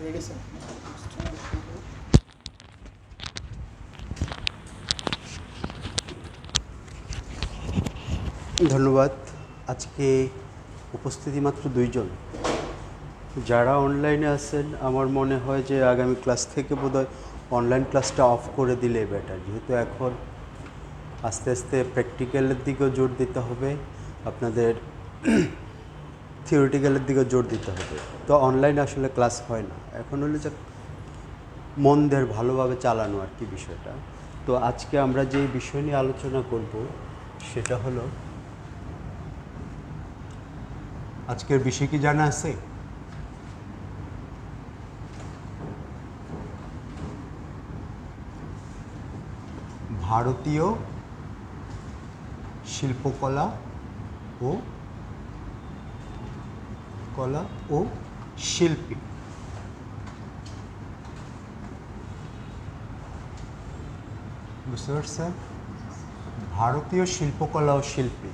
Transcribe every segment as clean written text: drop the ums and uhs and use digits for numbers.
Ready sir. ধন্যবাদ। আজকে উপস্থিতি মাত্র 2 জন। যারা অনলাইনে আছেন আমার মনে হয় যে আগামী ক্লাস থেকে বোধহয় অনলাইন ক্লাসটা অফ করে দিলে বেটার, যেহেতু এখন আস্তে আস্তে প্র্যাকটিক্যালের দিকেও জোর দিতে হবে, আপনাদের থিওরিটিক্যালের দিকেও জোর দিতে হবে। তো অনলাইনে আসলে ক্লাস হয় না, এখন হলো যে মন দিয়ে ভালোভাবে চালানো আর কি বিষয়টা। তো আজকে আমরা যে বিষয় নিয়ে আলোচনা করব সেটা হলো, আজকের বিষয় কি জানা আছে? ভারতীয় শিল্পকলা ও শিল্পী। বুঝতে পারছেন? ভারতীয় শিল্পকলা ও শিল্পী।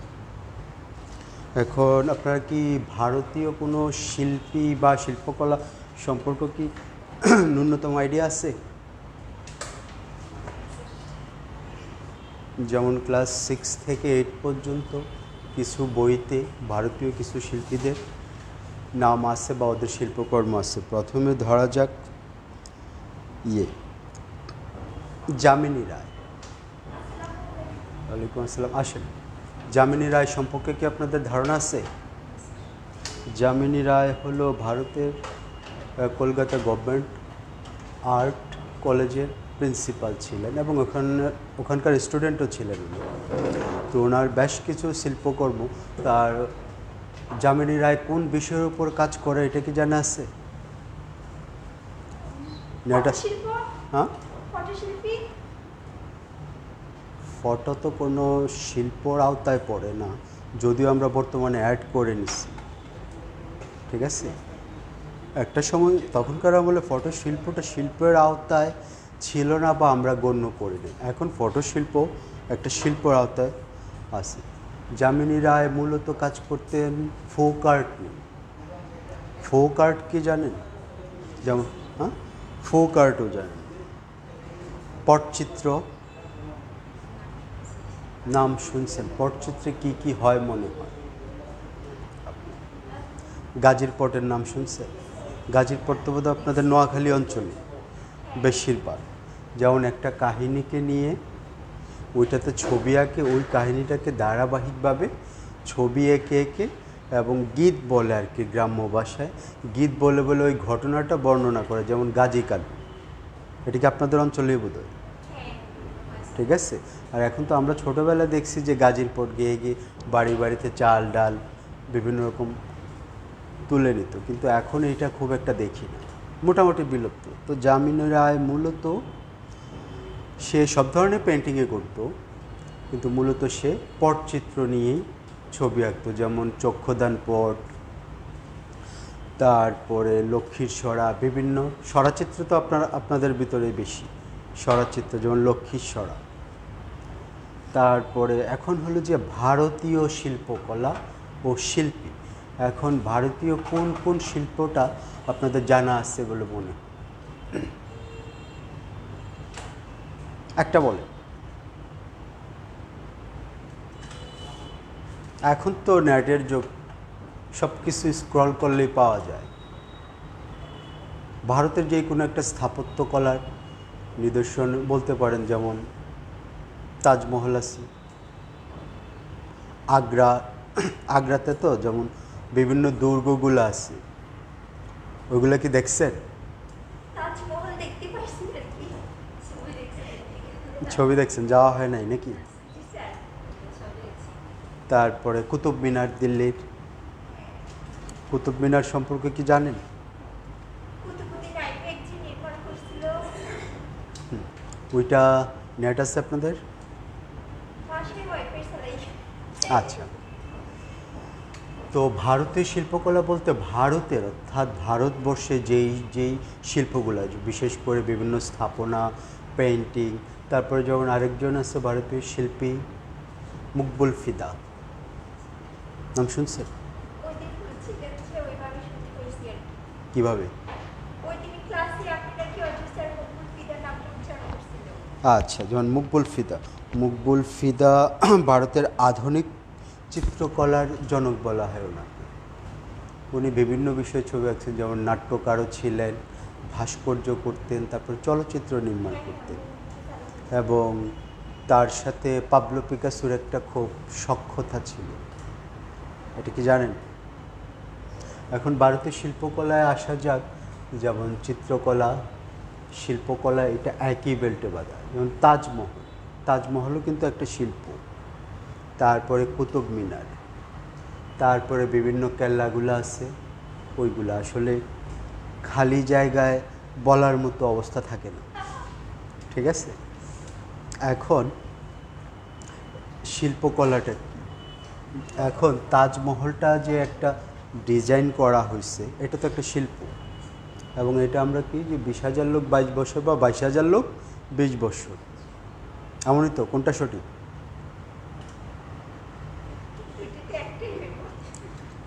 এখন আপনারা কি ভারতীয় কোনো শিল্পী বা শিল্পকলা সম্পর্কে কি ন্যূনতম আইডিয়া আছে? যেমন ক্লাস 6 থেকে 8 পর্যন্ত কিছু বইতে ভারতীয় কিছু শিল্পীদের নাম আছে বা ওদের শিল্পকর্ম আছে। প্রথমে ধরা যাক যামিনী রায়। ওয়ালাইকুম আসসালাম। আসেন, যামিনী রায় সম্পর্কে কি আপনাদের ধারণা আছে? যামিনী রায় হলো ভারতের কলকাতা গভর্নমেন্ট আর্ট কলেজের প্রিন্সিপাল ছিলেন এবং ওখানকার স্টুডেন্টও ছিলেন উনি। তো ওনার বেশ কিছু শিল্পকর্ম, তার যামিনী রায় কোন বিষয়ের উপর কাজ করে এটা কি জানা আছে? হ্যাঁ, ফটো তো কোনো শিল্পর আওতায় পড়ে না, যদিও আমরা বর্তমানে অ্যাড করে নিচ্ছি। ঠিক আছে, একটা সময় তখনকার আমলে ফটো শিল্পটা শিল্পের আওতায় ছিল না বা আমরা গণ্য করিনি। এখন ফটো শিল্প একটা শিল্পের আওতায় আছে। যামিনী রায় মূলত কাজ করতেন ফোক আর্ট নিয়ে। ফোক আর্ট কি জানেন? যেমন ফোক আর্টও জানেন। পটচিত্র নাম শুনছেন? পটচিত্রে কি কি হয় মনে হয়? গাজীর পটের নাম শুনছেন? গাজীর পট তো বোধহয় আপনাদের নোয়াখালী অঞ্চলে বেশিরভাগ। যেমন একটা কাহিনীকে নিয়ে ওইটাতে ছবি আঁকে, ওই কাহিনীটাকে ধারাবাহিকভাবে ছবি এঁকে এঁকে এবং গীত বলে আর কি, গ্রাম্য ভাষায় গীত বলে বলে ওই ঘটনাটা বর্ণনা করে, যেমন গাজী কালু। এটা কি আপনাদের অঞ্চলেই বোধহয়? ঠিক আছে। আর এখন তো আমরা ছোটোবেলায় দেখছি যে গাজীর পট গিয়ে গিয়ে বাড়ি বাড়িতে চাল ডাল বিভিন্ন রকম তুলে নিত, কিন্তু এখন এটা খুব একটা দেখি না, মোটামুটি বিলুপ্ত। তো যামিনী রায় মূলত সে সব ধরনের পেন্টিংয়ে করত, কিন্তু মূলত সে পটচিত্র নিয়েই ছবি আঁকতো, যেমন চক্ষুদান পট, তারপরে লক্ষ্মীর সরা, বিভিন্ন সরাচিত্র তো আপনাদের ভিতরে বেশি সরাচিত্র, যেমন লক্ষ্মীর সরা। তারপরে এখন হলো যে ভারতীয় শিল্পকলা ও শিল্পী। এখন ভারতীয় কোন কোন শিল্পটা আপনাদের জানা আছে বলে মনে হয়? একটা বলে। এখন তো নেটের যুগ, সব কিছু স্ক্রল করলেই পাওয়া যায়। ভারতের যে কোনো একটা স্থাপত্যকলার নিদর্শন বলতে পারেন, যেমন তাজমহল আছে আগ্রাতে, তো যেমন বিভিন্ন দুর্গগুলো আছে, ওইগুলো কি দেখছেন? ছবি দেখছেন, যাওয়া হয় নাই নাকি? তারপরে কুতুব মিনার, দিল্লির কুতুব মিনার সম্পর্কে কি জানেন? ওইটা নেট আছে আপনাদের? আচ্ছা। তো ভারতের শিল্পকলা বলতে ভারতের অর্থাৎ ভারতবর্ষে যেই শিল্পগুলো, বিশেষ করে বিভিন্ন স্থাপনা, পেইন্টিং, তারপরে যেমন আরেকজন আছে ভারতীয় শিল্পী মকবুল ফিদা, নাম শুনছেন? কিভাবে? আচ্ছা, যেমন মকবুল ফিদা। মকবুল ফিদা ভারতের আধুনিক চিত্রকলার জনক বলা হয় ওনাকে। উনি বিভিন্ন বিষয়ে ছবি আঁকছেন, যেমন নাট্যকারও ছিলেন, ভাস্কর্য করতেন, তারপর চলচ্চিত্র নির্মাণ করতেন, এবং তার সাথে পাবলো পিকাসোর একটা খুব সখ্যতা ছিল। এটা কি জানেন? এখন ভারতের শিল্পকলায় আসা যাক। যেমন চিত্রকলা, শিল্পকলা এটা একই বেল্টে বাঁধা। যেমন তাজমহল, তাজমহলও কিন্তু একটা শিল্প। তারপরে কুতুব মিনার, তারপরে বিভিন্ন কেল্লাগুলো আছে, ওইগুলো আসলে খালি জায়গায় বলার মতো অবস্থা থাকে না। ঠিক আছে, এখন শিল্পকলাটা কি? এখন তাজমহলটা যে একটা ডিজাইন করা হয়েছে, এটা তো একটা শিল্প। এবং এটা আমরা কি যে 20,000 লোক 22 বছর বা 22,000 লোক 20 বছর, এমনই তো? কোনটা সঠিক?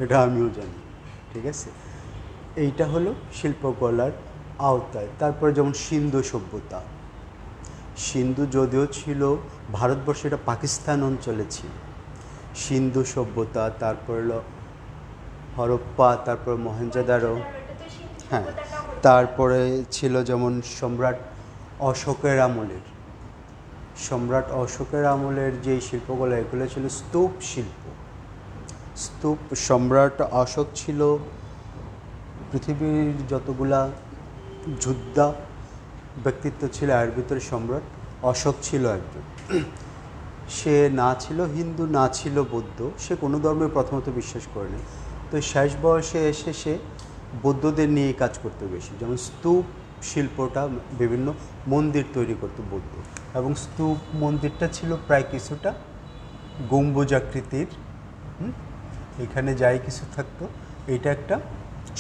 এটা আমিও জানি। ঠিক আছে, এইটা হলো শিল্পকলার আওতায়। তারপরে যেমন সিন্ধু সভ্যতা, সিন্ধু যদিও ছিল ভারতবর্ষে, এটা পাকিস্তান অঞ্চলে ছিল। সিন্ধু সভ্যতা, তারপর হলো হরপ্পা, তারপর মহেঞ্জোদারো। হ্যাঁ, তারপরে ছিল যেমন সম্রাট অশোকের আমলের, সম্রাট অশোকের আমলের যে শিল্পকলা, এগুলো ছিল স্তূপ শিল্প। স্তূপ, সম্রাট অশোক ছিল পৃথিবীর যতগুলা যোদ্ধা ব্যক্তিত্ব ছিল এর ভিতরে সম্রাট অশোক ছিল একজন। সে না ছিল হিন্দু, না ছিল বৌদ্ধ, সে কোনো ধর্মে প্রথমত বিশ্বাস করেনি। তো শেষ বয়সে এসে সে বৌদ্ধদের নিয়ে কাজ করতে বেশি। যেমন স্তূপ শিল্পটা, বিভিন্ন মন্দির তৈরি করতো বৌদ্ধ, এবং স্তূপ মন্দিরটা ছিল প্রায় কিছুটা গম্বুজাকৃতির। এখানে যাই কিছু থাকতো, এইটা একটা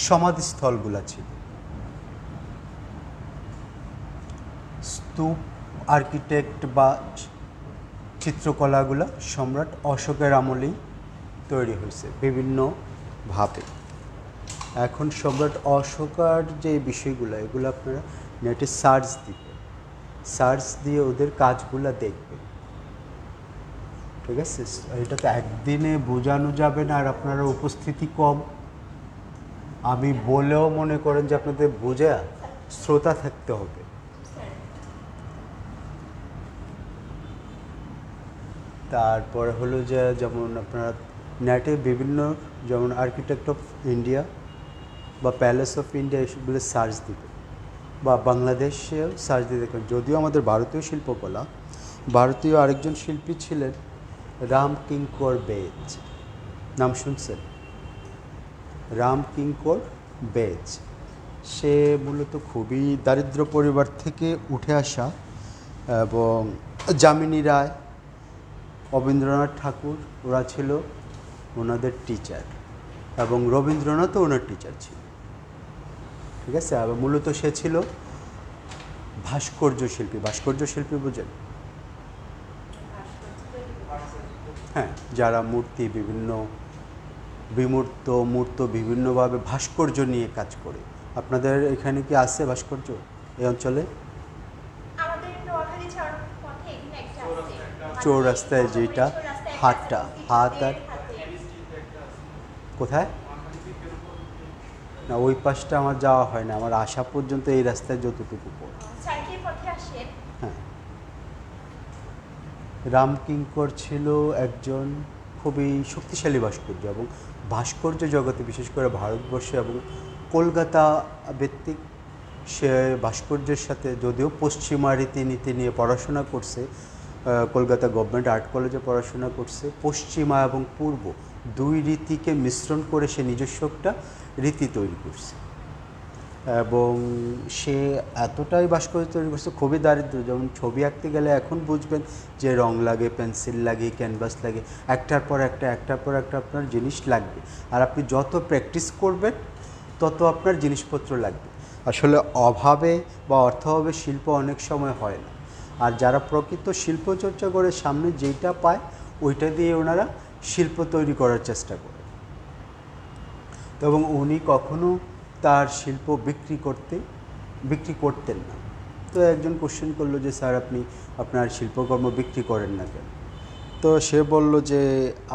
সমাধিস্থলগুলা ছিল। স্তূপ আর্কিটেক্ট বা চিত্রকলাগুলো সম্রাট অশোকের আমলেই তৈরি হয়েছে বিভিন্নভাবে। এখন সম্রাট অশোকার যে বিষয়গুলো, এগুলো আপনারা নেটে সার্চ দিবেন, সার্চ দিয়ে ওদের কাজগুলো দেখবেন। ঠিক আছে, এটা তো একদিনে বোঝানো যাবে না, আর আপনারা উপস্থিতি কম। আমি বলেও মনে করেন যে আপনাদের বোঝা শ্রোতা থাকতে হবে। তারপরে হলো যে যেমন আপনারা নেটে বিভিন্ন, যেমন আর্কিটেক্ট অফ ইন্ডিয়া বা প্যালেস অফ ইন্ডিয়া, এসবগুলো সার্চ দিবে, বা বাংলাদেশেও সার্চ দিয়ে দেখবেন। যদিও আমাদের ভারতীয় শিল্পকলা, ভারতীয় আরেকজন শিল্পী ছিলেন রামকিঙ্কর বেজ, নাম শুনছেন? রামকিঙ্কর বেজ, সে মূলত খুবই দারিদ্র পরিবার থেকে উঠে আসা, এবং যামিনী রায়, রবীন্দ্রনাথ ঠাকুর, ওরা ছিল ওনাদের টিচার, এবং রবীন্দ্রনাথও ওনার টিচার ছিল। ঠিক আছে, আর মূলত সে ছিল ভাস্কর্য শিল্পী। ভাস্কর্য শিল্পী বোঝেন? হ্যাঁ, যারা মূর্তি, বিভিন্ন বিমূর্ত মূর্ত বিভিন্নভাবে ভাস্কর্য নিয়ে কাজ করে। আপনাদের এখানে কি আছে ভাস্কর্য এই অঞ্চলে? চৌরাস্তায় যেটা হাটটা, হাত আর কোথায় না, ওই পাশটা আমার যাওয়া হয় না, আমার আসা পর্যন্ত এই রাস্তায় যতটুকু পড়ে। হ্যাঁ, রামকিঙ্কর ছিল একজন খুবই শক্তিশালী ভাস্কর্য, এবং ভাস্কর্য জগতে, বিশেষ করে ভারতবর্ষে এবং কলকাতা ভিত্তিক, সে ভাস্কর্যের সাথে, যদিও পশ্চিমা রীতিনীতি নিয়ে পড়াশোনা করছে, কলকাতা গভর্নমেন্ট আর্ট কলেজে পড়াশোনা করছে, পশ্চিমা এবং পূর্ব দুই রীতিকে মিশ্রণ করে সে নিজস্ব একটা রীতি তৈরি করছে। এবং সে এতটাই ভাস্কর্য তৈরি করছে, খুবই দারিদ্র। যেমন ছবি আঁকতে গেলে এখন বুঝবেন যে রং লাগে, পেন্সিল লাগে, ক্যানভাস লাগে, একটার পর একটা আপনার জিনিস লাগবে। আর আপনি যত প্র্যাকটিস করবেন তত আপনার জিনিসপত্র লাগবে। আসলে অভাবে বা অর্থাভাবে শিল্প অনেক সময় হয় না। আর যারা প্রকৃত শিল্পচর্চা করে, সামনে যেইটা পায় ওইটা দিয়ে ওনারা শিল্প তৈরি করার চেষ্টা করে। এবং উনি কখনো তার শিল্প বিক্রি করতেন না। তো একজন কোশ্চেন করলো যে স্যার আপনি আপনার শিল্পকর্ম বিক্রি করেন না কেন? তো সে বলল যে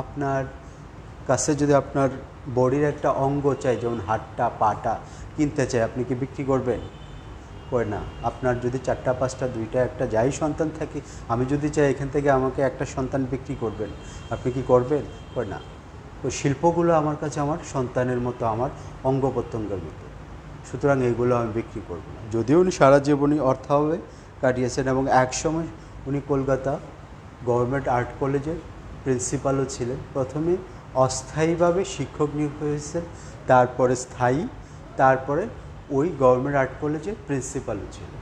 আপনার কাছে যদি আপনার বডির একটা অঙ্গ চাই, যেমন হাতটা পাটা কিনতে চাই, আপনি কি বিক্রি করবেন? কয় না। আপনার যদি 4টা 5টা 2টা একটা যাই সন্তান থাকে, আমি যদি চাই এখান থেকে আমাকে একটা সন্তান বিক্রি করবেন, আপনি কি করবেন? কয় না। তো শিল্পগুলো আমার কাছে আমার সন্তানের মতো, আমার অঙ্গ প্রত্যঙ্গের মতো, সুতরাং এগুলো আমি বিক্রি করব না। যদিও উনি সারা জীবনই অর্থাভাবে কাটিয়েছেন এবং একসময় উনি কলকাতা গভর্নমেন্ট আর্ট কলেজের প্রিন্সিপালও ছিলেন। প্রথমে অস্থায়ীভাবে শিক্ষক নিয়োগ হয়েছেন, তারপরে স্থায়ী, তারপরে ওই গভর্নমেন্ট আর্ট কলেজের প্রিন্সিপালও ছিলেন।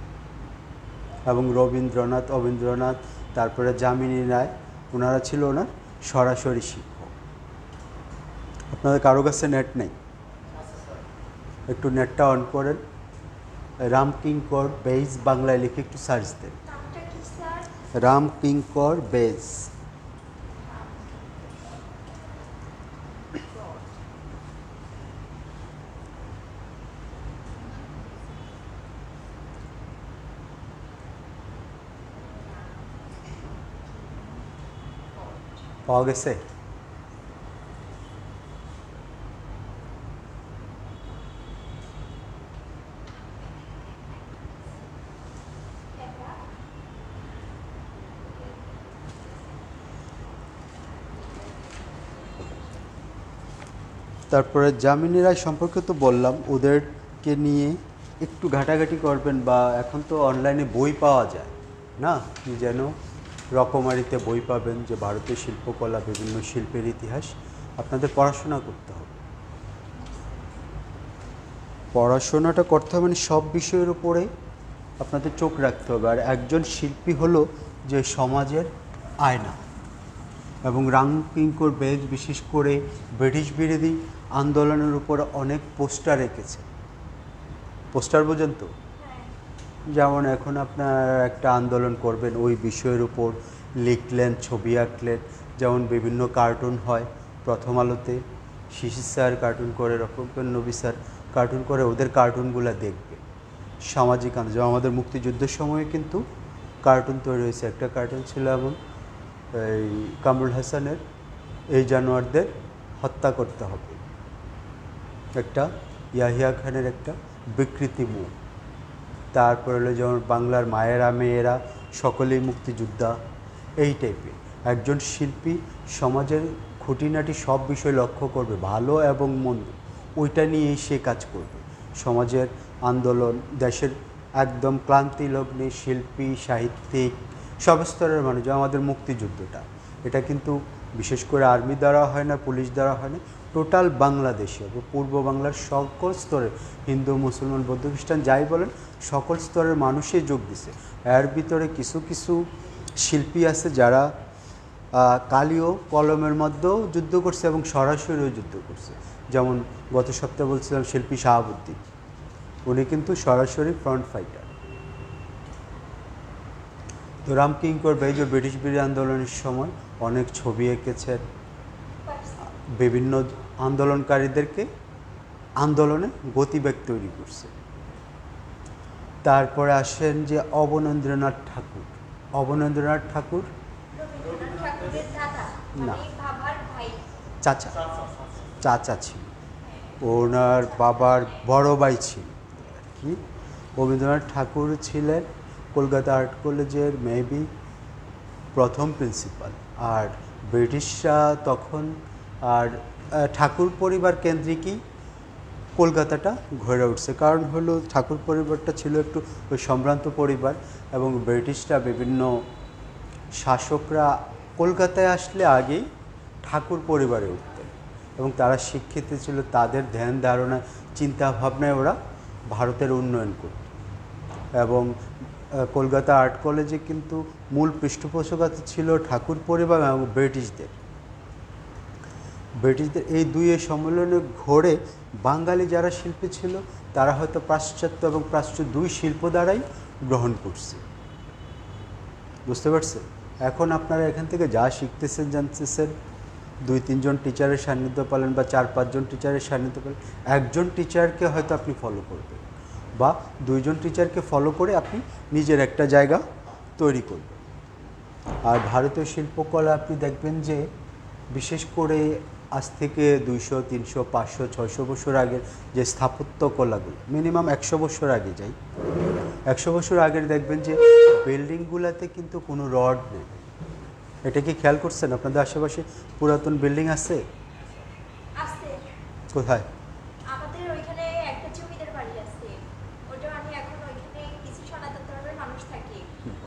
এবং অবীন্দ্রনাথ, তারপরে যামিনী রায়, ওনারা ছিল ওনার সরাসরি শিক্ষক। আপনাদের কারো কাছে নেট নেই? একটু নেটটা অন করেন, রামকিঙ্কর বেইজ বাংলায় লিখে একটু সার্চ দেন। রামকিঙ্কর বেইজ। পাওয়া গেছে? তারপরে যামিনী রায় সম্পর্কে তো বললাম, ওদেরকে নিয়ে একটু ঘাটাঘাটি করবেন, বা এখন তো অনলাইনে বই পাওয়া যায় না, কি যেন রকমারিতে বই পাবেন যে ভারতীয় শিল্পকলা, বিভিন্ন শিল্পের ইতিহাস। আপনাদের পড়াশোনা করতে হবে, পড়াশোনাটা করতে হবে, মানে সব বিষয়ের উপরে আপনাদের চোখ রাখতে হবে। আর একজন শিল্পী হলো যে সমাজের আয়না। এবং রামকিঙ্কর বেইজ বিশেষ করে ব্রিটিশ বিরোধী আন্দোলনের উপর অনেক পোস্টার রেখেছে। পোস্টার বোঝেন তো? যেমন এখন আপনার একটা আন্দোলন করবেন, ওই বিষয়ের উপর লিখলেন, ছবি আঁকলেন। যেমন বিভিন্ন কার্টুন হয় প্রথম আলোতে, শিশির স্যার কার্টুন করে, রফিকুল নবী স্যার কার্টুন করে, ওদের কার্টুনগুলো দেখবে। সামাজিক আন্দোলন, যেমন আমাদের মুক্তিযুদ্ধের সময়ে কিন্তু কার্টুন তৈরি হয়েছে। একটা কার্টুন ছিল এমন, এই কামরুল হাসানের এই জানোয়ারদের হত্যা করতে হবে, একটা ইয়াহিয়া খানের একটা বিকৃতি মুখ। তারপর হলো যেমন বাংলার মায়েরা মেয়েরা সকলেই মুক্তিযোদ্ধা, এই টাইপের। একজন শিল্পী সমাজের খুঁটিনাটি সব বিষয় লক্ষ্য করবে, ভালো এবং মন্দ, ওইটা নিয়েই সে কাজ করবে। সমাজের আন্দোলন, দেশের একদম ক্লান্তি লগ্নে শিল্পী, সাহিত্যিক, সব স্তরের মানুষ। আমাদের মুক্তিযুদ্ধটা, এটা কিন্তু বিশেষ করে আর্মি দ্বারা হয় না, পুলিশ দ্বারা হয় না, টোটাল বাংলাদেশে পূর্ব বাংলার সকল স্তরে, হিন্দু মুসলমান বৌদ্ধ খ্রিস্টান যাই বলেন, সকল স্তরের মানুষই যোগ দিছে। এর ভিতরে কিছু কিছু শিল্পী আছে যারা কালীয় কলমের মধ্যেও যুদ্ধ করছে এবং সরাসরিও যুদ্ধ করছে। যেমন গত সপ্তাহে বলছিলাম শিল্পী শাহাবুদ্দিন, উনি কিন্তু সরাসরি ফ্রন্ট ফাইটার। তো রামকিঙ্কর বেইজ ব্রিটিশ বিরোধী আন্দোলনের সময় অনেক ছবি এঁকেছেন, বিভিন্ন আন্দোলনকারীদেরকে আন্দোলনে গতিবেগ তৈরি করছে। তারপরে আসেন যে অবনীন্দ্রনাথ ঠাকুর। অবনীন্দ্রনাথ ঠাকুর না, চাচা ছিল, ওনার বাবার বড় ভাই ছিল আর কি। রবীন্দ্রনাথ ঠাকুর ছিলেন কলকাতা আর্ট কলেজের মেবি প্রথম প্রিন্সিপাল। আর ব্রিটিশরা তখন, আর ঠাকুর পরিবার কেন্দ্রিকই কলকাতাটা ঘুরে উঠছে। কারণ হলো ঠাকুর পরিবারটা ছিল একটু ওই সম্ভ্রান্ত পরিবার, এবং ব্রিটিশরা বিভিন্ন শাসকরা কলকাতায় আসলে আগেই ঠাকুর পরিবারে উঠতেন, এবং তারা শিক্ষিত ছিল, তাদের ধ্যান ধারণা চিন্তা ভাবনায় ওরা ভারতের উন্নয়ন করত। এবং কলকাতা আর্ট কলেজে কিন্তু মূল পৃষ্ঠপোষকতা ছিল ঠাকুর পরিবার এবং ব্রিটিশদের। এই দুইয়ের সম্মেলনে ঘোরে বাঙালি যারা শিল্পী ছিল তারা হয়তো পাশ্চাত্য এবং প্রাচ্য দুই শিল্প দ্বারাই গ্রহণ করছে। বুঝতে পারছেন? এখন আপনারা এখান থেকে যা শিখতেছেন জানতেছেন, 2-3 জন টিচারের সান্নিধ্য পেলেন বা 4-5 জন টিচারের সান্নিধ্য পেলেন, একজন টিচারকে হয়তো আপনি ফলো করবেন, বা 2 জন টিচারকে ফলো করে আপনি নিজের একটা জায়গা তৈরি করবেন। আর ভারতীয় শিল্পকলা আপনি দেখবেন যে বিশেষ করে আজ থেকে 200, 300, 500, 600 বছর আগের যে স্থাপত্য কলাগুলো, মিনিমাম 100 বছর আগে যাই, 100 বছর আগের দেখবেন যে বিল্ডিংগুলোতে কিন্তু কোনো রড নেই। এটা কি খেয়াল করছেন? আপনাদের আশেপাশে পুরাতন বিল্ডিং আছে? কোথায়? আমাদের ওইখানে একটা জমিদার বাড়ি আছে, ওটা আমি এখন ওইখানে কিছু সনাতন ধর্মের মানুষ থাকে,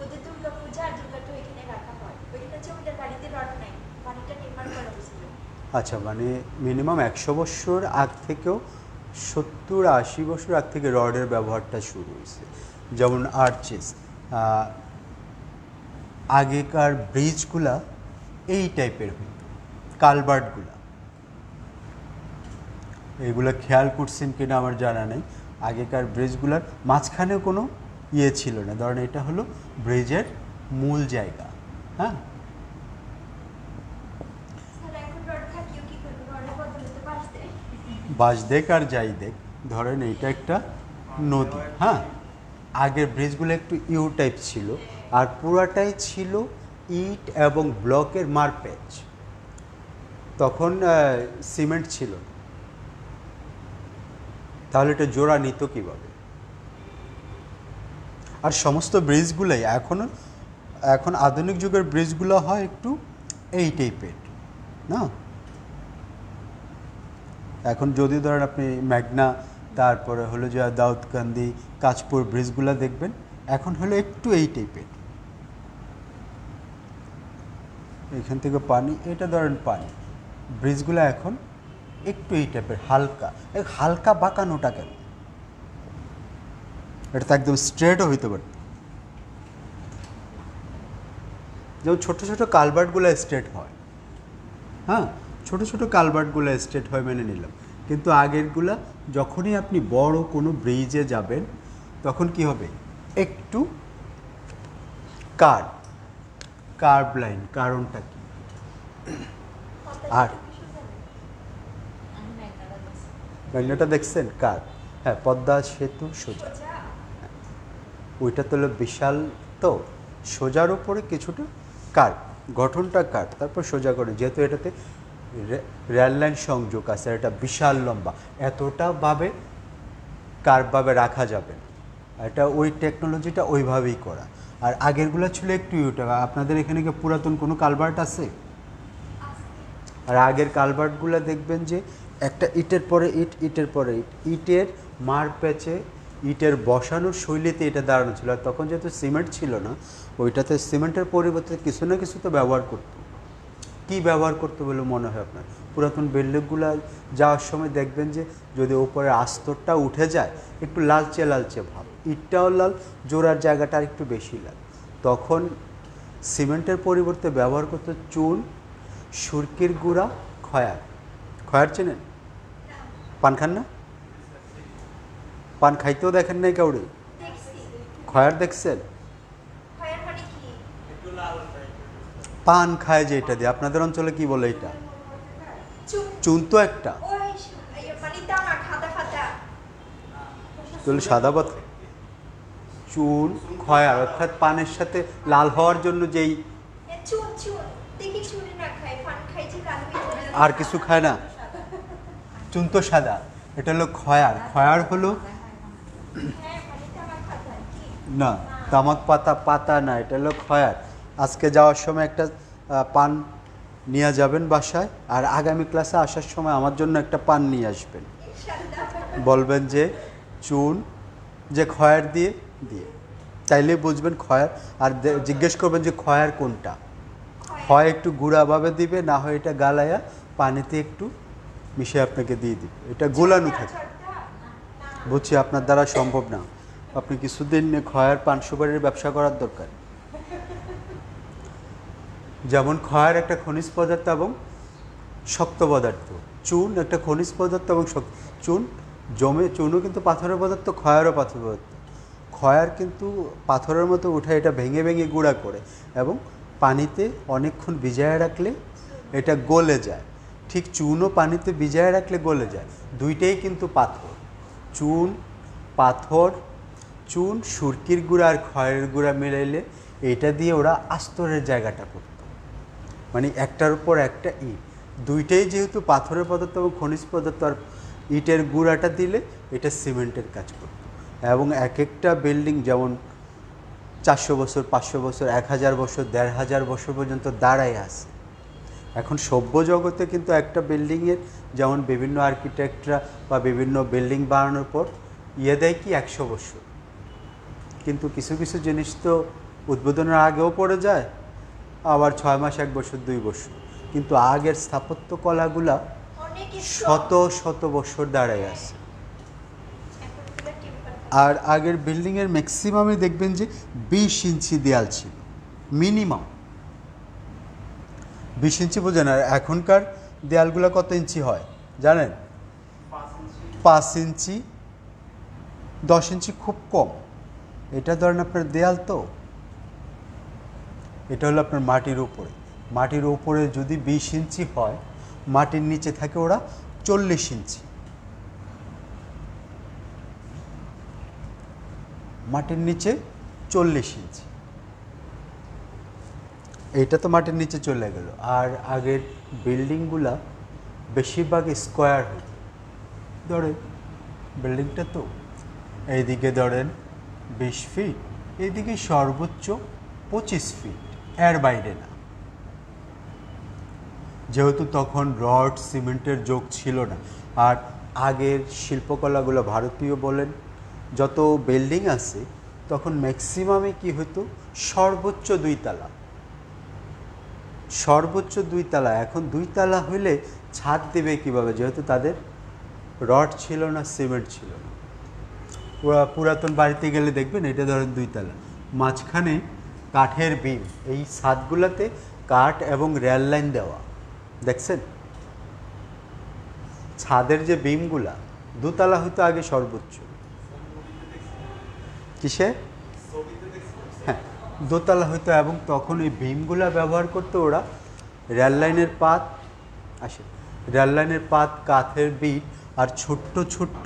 ওদের দুর্গা পূজা আর দুর্গাটা ওইখানে রাখা হয়। ওইখানে জমিদার বাড়িতে রড নাই, বাড়িটা নির্মাণ করা হয়েছিল। আচ্ছা, মানে মিনিমাম 100 বছর আগ থেকেও 70-80 বছর আগ থেকে রডের ব্যবহারটা শুরু হয়েছে। যেমন আর্চেস, আগেকার ব্রিজগুলা এই টাইপের হইত, কালভার্টগুলা। এগুলো খেয়াল করছেন কিনা আমার জানা নেই। আগেকার ব্রিজগুলার মাঝখানেও কোনো ইয়ে ছিল না, ধরেন এটা হলো ব্রিজের মূল জায়গা। হ্যাঁ, বাস দেখ আর যাই দেখ, ধরেন এইটা একটা নদী। হ্যাঁ, আগের ব্রিজগুলো একটু ইউ টাইপ ছিল, আর পুরাটাই ছিল ইট এবং ব্লকের মারপ্যাচ। তখন সিমেন্ট ছিল না, তাহলে এটা জোড়া নিত কীভাবে? আর সমস্ত ব্রিজগুলোই এখন আধুনিক যুগের ব্রিজগুলো হয় একটু এই টাইপের না। এখন যদি ধরেন আপনি মেঘনা, তারপরে হলো যে দাউদকান্দি, কাঁচপুর ব্রিজগুলো দেখবেন এখন হলো একটু এই টাইপের। এখান থেকে পানি, এটা ধরেন পানি, ব্রিজগুলো এখন একটু এই টাইপের, হালকা। হালকা বাঁকানোটা কেন? এটা তো একদম স্ট্রেটও হইতে পারে। যেমন ছোটো ছোটো কালভার্টগুলো স্ট্রেট হয়, হ্যাঁ, ছোটো ছোটো কালভার্টগুলো স্ট্রেট হয় মেনে নিলাম, কিন্তু আগেরগুলা যখনই আপনি বড় কোনো ব্রিজে যাবেন তখন কি হবে? একটু কার্ভ লাইন। কারণটা কি? আর মেঘনাটা দেখছেন কার্ভ? হ্যাঁ, পদ্মা সেতু সোজা, ওইটা তো হলো বিশাল, তো সোজার উপরে কিছুটা কার্ভ, গঠনটা কার্ভ, তারপর সোজা করে, যেহেতু এটাতে রেল লাইন সংযোগ আছে, এটা বিশাল লম্বা, এতটা ভাবে কার্ভভাবে রাখা যাবে না। এটা ওই টেকনোলজিটা ওইভাবেই করা। আর আগেরগুলো ছিল একটু ইউটা। আপনাদের এখানে কি পুরাতন কোনো কালভার্ট আছে? আর আগের কালভার্টগুলো দেখবেন যে একটা ইটের পরে ইট, ইটের পরে ইট, ইটের মারপ্যাচে, ইটের বসানোর শৈলীতে এটা দাঁড়ানো ছিল। আর তখন যেহেতু সিমেন্ট ছিল না, ওইটাতে সিমেন্টের পরিবর্তে কিছু না কিছু তো ব্যবহার করতো। কী ব্যবহার করতে বলে মনে হয় আপনার? পুরাতন বিল্ডিংগুলো যাওয়ার সময় দেখবেন যে যদি উপরে আস্তরটা উঠে যায় একটু লালচে লালচে ভাব, ইটটাও লাল, জোড়ার জায়গাটা আর একটু বেশি লাল। তখন সিমেন্টের পরিবর্তে ব্যবহার করতো চুন, সুরকির গুঁড়া, খয়ার। খয়ার চেনেন? পান খান না? পান খাইতেও দেখেন নাই কাউরে? খয়ার দেখছেন? পান খায় যে এটা দিয়ে, আপনাদের অঞ্চলে কি বলে এটা? চুন তো একটা, সাদা পাতা, চুন, খয়ার, অর্থাৎ পানের সাথে লাল হওয়ার জন্য যেই, আর কিছু খায় না, চুন তো সাদা, এটা হলো খয়ার। খয়ার হলো না, তামাক পাতা না, এটা হলো খয়ার। আজকে যাওয়ার সময় একটা পান নিয়ে যাবেন বাসায়, আর আগামী ক্লাসে আসার সময় আমার জন্য একটা পান নিয়ে আসবেন। বলবেন যে চুন যে খয়ার দিয়ে দিয়ে, চাইলে বুঝবেন খয়ার। আর জিজ্ঞেস করবেন যে খয়ার কোনটা, হয় একটু গুঁড়াভাবে দিবে, না হয় এটা গালায়া পানিতে একটু মিশে আপনাকে দিয়ে দিবে। এটা গোলানো থাকে। বুঝছি আপনার দ্বারা সম্ভব না, আপনি কিছুদিন খয়ার পান সুপারির ব্যবসা করার দরকার। যেমন খয়ার একটা খনিজ পদার্থ এবং শক্ত পদার্থ, চুন একটা খনিজ পদার্থ এবং শক্ত। চুনও কিন্তু পাথরের পদার্থ, খয়ারও পাথরের পদার্থ। খয়ার কিন্তু পাথরের মতো উঠে এটা ভেঙে ভেঙে গুঁড়া করে এবং পানিতে অনেকক্ষণ ভিজায় রাখলে এটা গলে যায়। ঠিক চুনও পানিতে ভিজায় রাখলে গলে যায়। দুইটাই কিন্তু পাথর। চুন পাথর, চুন, সুরকির গুঁড়া আর খয়ের গুঁড়া মিলাইলে এটা দিয়ে ওরা আস্তরের জায়গাটা করত। মানে একটার উপর একটা ইট, দুইটাই যেহেতু পাথরের পদার্থ এবং খনিজ পদার্থ, আর ইটের গুঁড়াটা দিলে এটা সিমেন্টের কাজ করত। এবং এক একটা বিল্ডিং যেমন 400 বছর, 500 বছর, 1000 বছর, 1500 বছর পর্যন্ত দাঁড়ায় আছে। এখন সভ্য জগতে কিন্তু একটা বিল্ডিংয়ের যেমন বিভিন্ন আর্কিটেক্টরা বা বিভিন্ন বিল্ডিং বানানোর পর দেয় কি 100 বছর, কিন্তু কিছু কিছু জিনিস তো উদ্বোধনের আগেও পড়ে যায়, আবার 6 মাস, 1 বছর, 2 বছর, কিন্তু আগের স্থাপত্য কলাগুলা অনেক শত শত বছর দাঁড়ায় আছে। আর আগের বিল্ডিংয়ের ম্যাক্সিমামে দেখবেন যে 20 ইঞ্চি দেয়াল ছিল মিনিমাম। 20 ইঞ্চি বোঝেন। আর এখনকার দেয়ালগুলো কত ইঞ্চি হয় জানেন? 5 ইঞ্চি, 10 ইঞ্চি খুব কম। এটা ধরেন আপনার দেয়াল, তো এটা হলো আপনার মাটির উপরে। মাটির উপরে যদি 20 ইঞ্চি হয়, মাটির নিচে থাকে ওরা 40 ইঞ্চি। মাটির নিচে 40 ইঞ্চি, এইটা তো মাটির নিচে চলে গেল। আর আগের বিল্ডিংগুলা বেশিরভাগ স্কোয়ার হতো। ধরেন বিল্ডিংটা তো এইদিকে ধরেন 20 ফিট, এইদিকে সর্বোচ্চ 25 ফিট, এর বাইরে না। যেহেতু তখন রড সিমেন্টের যোগ ছিল না, আর আগের শিল্পকলাগুলো ভারতীয় বলেন যত বিল্ডিং আছে তখন ম্যাক্সিমামে কি হতো, সর্বোচ্চ 2 তালা, সর্বোচ্চ 2 তালা। এখন 2 তালা হইলে ছাদ দেবে কিভাবে, যেহেতু তাদের রড ছিল না, সিমেন্ট ছিল না। পুরাতন বাড়িতে গেলে দেখবেন এটা ধরেন 2 তালা, মাঝখানে কাঠের বিম, এই ছাদগুলোতে কাঠ এবং রেল লাইন দেওয়া, দেখছেন? ছাদের যে বিমগুলা 2 তালা হইতো আগে সর্বোচ্চ। কিসে? হ্যাঁ, 2 তালা হইতো। এবং তখন ওই বিমগুলা ব্যবহার করতো ওরা রেল লাইনের পাত, আসে রেল লাইনের পাত, কাঠের বিট আর ছোট্ট ছোট্ট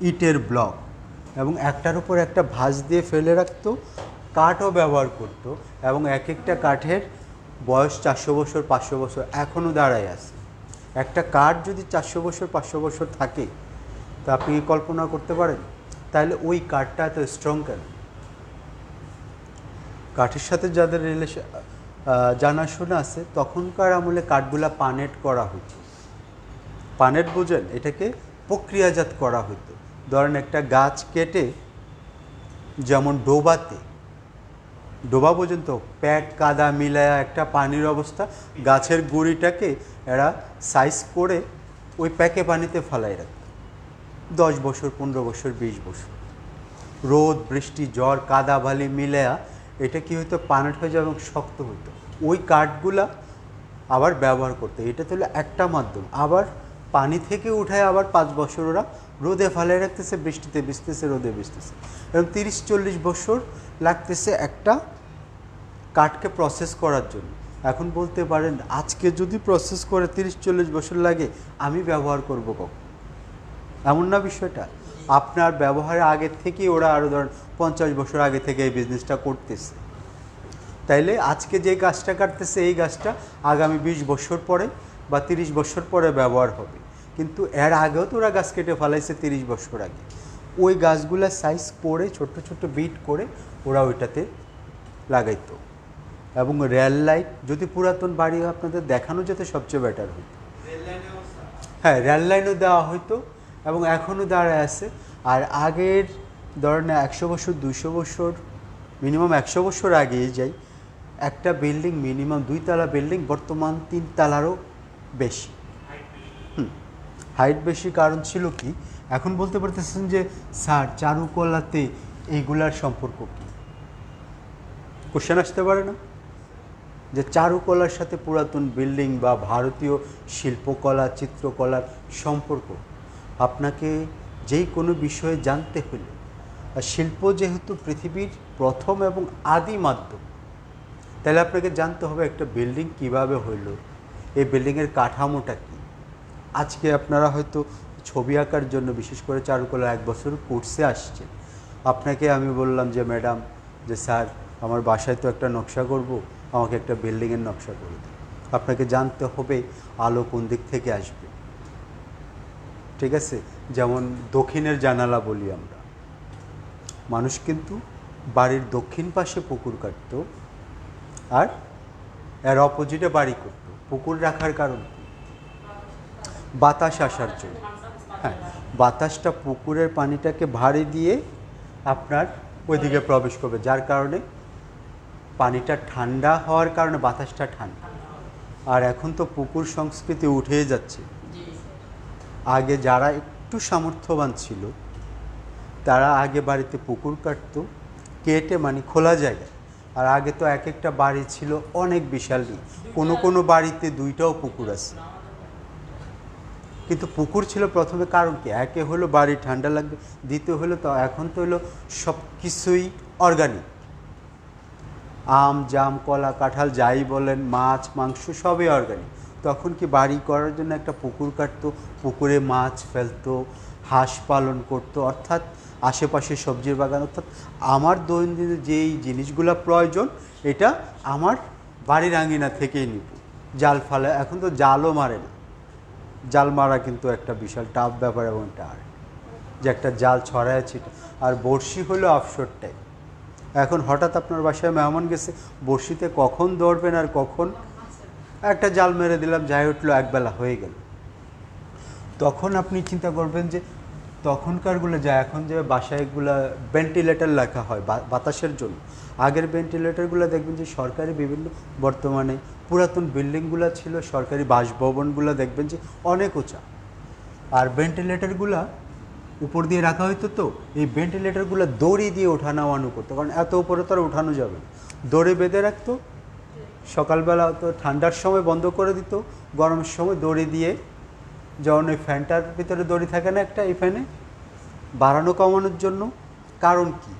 ইটের ব্লক, এবং একটার উপর একটা ভাঁজ দিয়ে ফেলে রাখতো। কাঠও ব্যবহার করতো, এবং এক একটা কাঠের বয়স 400 বছর, 500 বছর এখনও দাঁড়ায় আছে। একটা কাঠ যদি 400 বছর, 500 বছর থাকে, তা আপনি কি কল্পনা করতে পারেন তাহলে ওই কাঠটা এত স্ট্রং কেন? কাঠের সাথে যাদের রিলেশন জানাশোনা আছে, তখনকার আমলে কাঠগুলা পানেট করা হতো। পানেট বোঝেন? এটাকে প্রক্রিয়াজাত করা হতো। ধরেন একটা গাছ কেটে, যেমন ডোবা পর্যন্ত প্যাট কাদা মিলায়া একটা পানির অবস্থা, গাছের গুঁড়িটাকে এরা সাইজ করে ওই প্যাকে পানিতে ফেলাই রাখত 10 বছর, 15 বছর, 20 বছর। রোদ, বৃষ্টি, ঝড়, কাদা বালি মিলায়া এটা কি হতো, পানেট হয়ে যাবে এবং শক্ত হতো। ওই কাঠগুলা আবার ব্যবহার করতে, এটা তো হলো একটা মাধ্যম। আবার পানি থেকে উঠায় আবার 5 বছর ওরা রোদে ফেলাই রাখতেছে, বৃষ্টিতে ভিজতেছে, রোদে ভিজতেছে, এবং 30-40 বছর লাগতেছে একটা কাঠকে প্রসেস করার জন্য। এখন বলতে পারেন আজকে যদি প্রসেস করে 30-40 বছর লাগে, আমি ব্যবহার করব কখন? এমন না বিষয়টা। আপনার ব্যবহারের আগে থেকেই ওরা আরও ধরেন 50 বছর আগে থেকে এই বিজনেসটা করতেছে। তাইলে আজকে যে গাছটা কাটতেছে, এই গাছটা আগামী 20 বছর পরে বা 30 বছর পরে ব্যবহার হবে। কিন্তু এর আগেও তো ওরা গাছ কেটে ফেলাইছে 30 বছর আগে। ওই গাছগুলা সাইজ করে ছোট্ট ছোট্ট বিট করে ওরা ওইটাতে লাগাইতো। এবং রেল লাইট যদি পুরাতন বাড়ি আপনাদের দেখানো যেত, সবচেয়ে বেটার হতো। হ্যাঁ, রেল লাইনও দেওয়া হইতো, এবং এখনও দাঁড়ায় আছে। আর আগের ধরেন 100 বছর, 200 বছর, মিনিমাম 100 বছর আগেই যাই, একটা বিল্ডিং মিনিমাম 2 তালা বিল্ডিং বর্তমান 3 তালারও বেশি। হাইট বেশি কারণ ছিল কি? এখন বলতে পারতেছেন যে স্যার চারুকলাতে এইগুলার সম্পর্ক কী? কোশ্চেন আসতে পারে না যে চারুকলার সাথে পুরাতন বিল্ডিং বা ভারতীয় শিল্পকলা, চিত্রকলার সম্পর্ক? আপনাকে যেই কোনো বিষয়ে জানতে হলে, আর শিল্প যেহেতু পৃথিবীর প্রথম এবং আদি মাধ্যম, তাহলে আপনাকে জানতে হবে একটা বিল্ডিং কিভাবে হইল, এই বিল্ডিংয়ের কাঠামোটা কী। আজকে আপনারা হয়তো ছবি আঁকার জন্য বিশেষ করে চারুকলা 1 বছর কোর্সে আসছেন, আপনাকে আমি বললাম যে ম্যাডাম, যে স্যার আমার বাসায় তো একটা নকশা করব, আমাকে একটা বিল্ডিংয়ের নকশা করে দিন। আপনাকে জানতে হবে আলো কোন দিক থেকে আসবে, ঠিক আছে? যেমন দক্ষিণের জানালা বলি আমরা, মানুষ কিন্তু বাড়ির দক্ষিণ পাশে পুকুর কাটত আর এর অপোজিটে বাড়ি করত। পুকুর রাখার কারণ কি? বাতাস আসার জন্য। হ্যাঁ, বাতাসটা পুকুরের পানিটাকে ভারী দিয়ে আপনার ওইদিকে প্রবেশ করবে, যার কারণে পানিটা ঠান্ডা হওয়ার কারণে বাতাসটা ঠান্ডা। আর এখন তো পুকুর সংস্কৃতি উঠেই যাচ্ছে। আগে যারা একটু সামর্থ্যবান ছিল তারা আগে বাড়িতে পুকুর কাটতো, কেটে মানে খোলা জায়গায়। আর আগে তো এক একটা বাড়ি ছিল অনেক বিশাল, কোনো কোনো বাড়িতে 2টাও পুকুর আছে। কিন্তু পুকুর ছিল প্রথমে কারণ কি? একে হলো বাড়ি ঠান্ডা লাগবে, দ্বিতীয় হলো তো এখন তো হলো সব কিছুই অর্গানিক, আম জাম কলা কাঁঠাল যাই বলেন, মাছ মাংস সবই অর্গানিক। তখন কি বাড়ি করার জন্য একটা পুকুর কাটতো, পুকুরে মাছ ফেলতো, হাঁস পালন করতো, অর্থাৎ আশেপাশে সবজির বাগান, অর্থাৎ আমার দৈনন্দিন যেই জিনিসগুলো প্রয়োজন এটা আমার বাড়ির আঙিনা থেকেই নিব। জাল ফালে, এখন তো জালও মারে না, জাল মারা কিন্তু একটা বিশাল টাফ ব্যাপার, এবং টার যে একটা জাল ছড়াইছি। আর বড়শি হলো অফশোর টাইপ। এখন হঠাৎ আপনার বাসায় মেহমান গেছে, বড়শিতে কখন দৌড়বেন আর কখন একটা জাল মেরে দিলাম, যাই উঠলো, একবেলা হয়ে গেল। তখন আপনি চিন্তা করবেন যে তখনকারগুলো যা এখন যে বাসায়গুলো ভেন্টিলেটর লেখা হয় বাতাসের জন্য, আগের ভেন্টিলেটরগুলো দেখবেন যে সরকারি বিভিন্ন, বর্তমানে পুরাতন বিল্ডিংগুলো ছিল, সরকারি বাসভবনগুলো দেখবেন যে অনেক উঁচা, আর ভেন্টিলেটরগুলো উপর দিয়ে রাখা হইতো। তো এই ভেন্টিলেটরগুলো দড়ি দিয়ে ওঠা নামানো করতো, কারণ এত উপরে তো আর উঠানো যাবে না, দড়ি বেঁধে রাখতো। সকালবেলা তো ঠান্ডার সময় বন্ধ করে দিত, গরমের সময় দড়ি দিয়ে, যেমন ওই ফ্যানটার ভিতরে দড়ি থাকে না একটা, এই ফ্যানে বাড়ানো কমানোর জন্য। কারণ কি?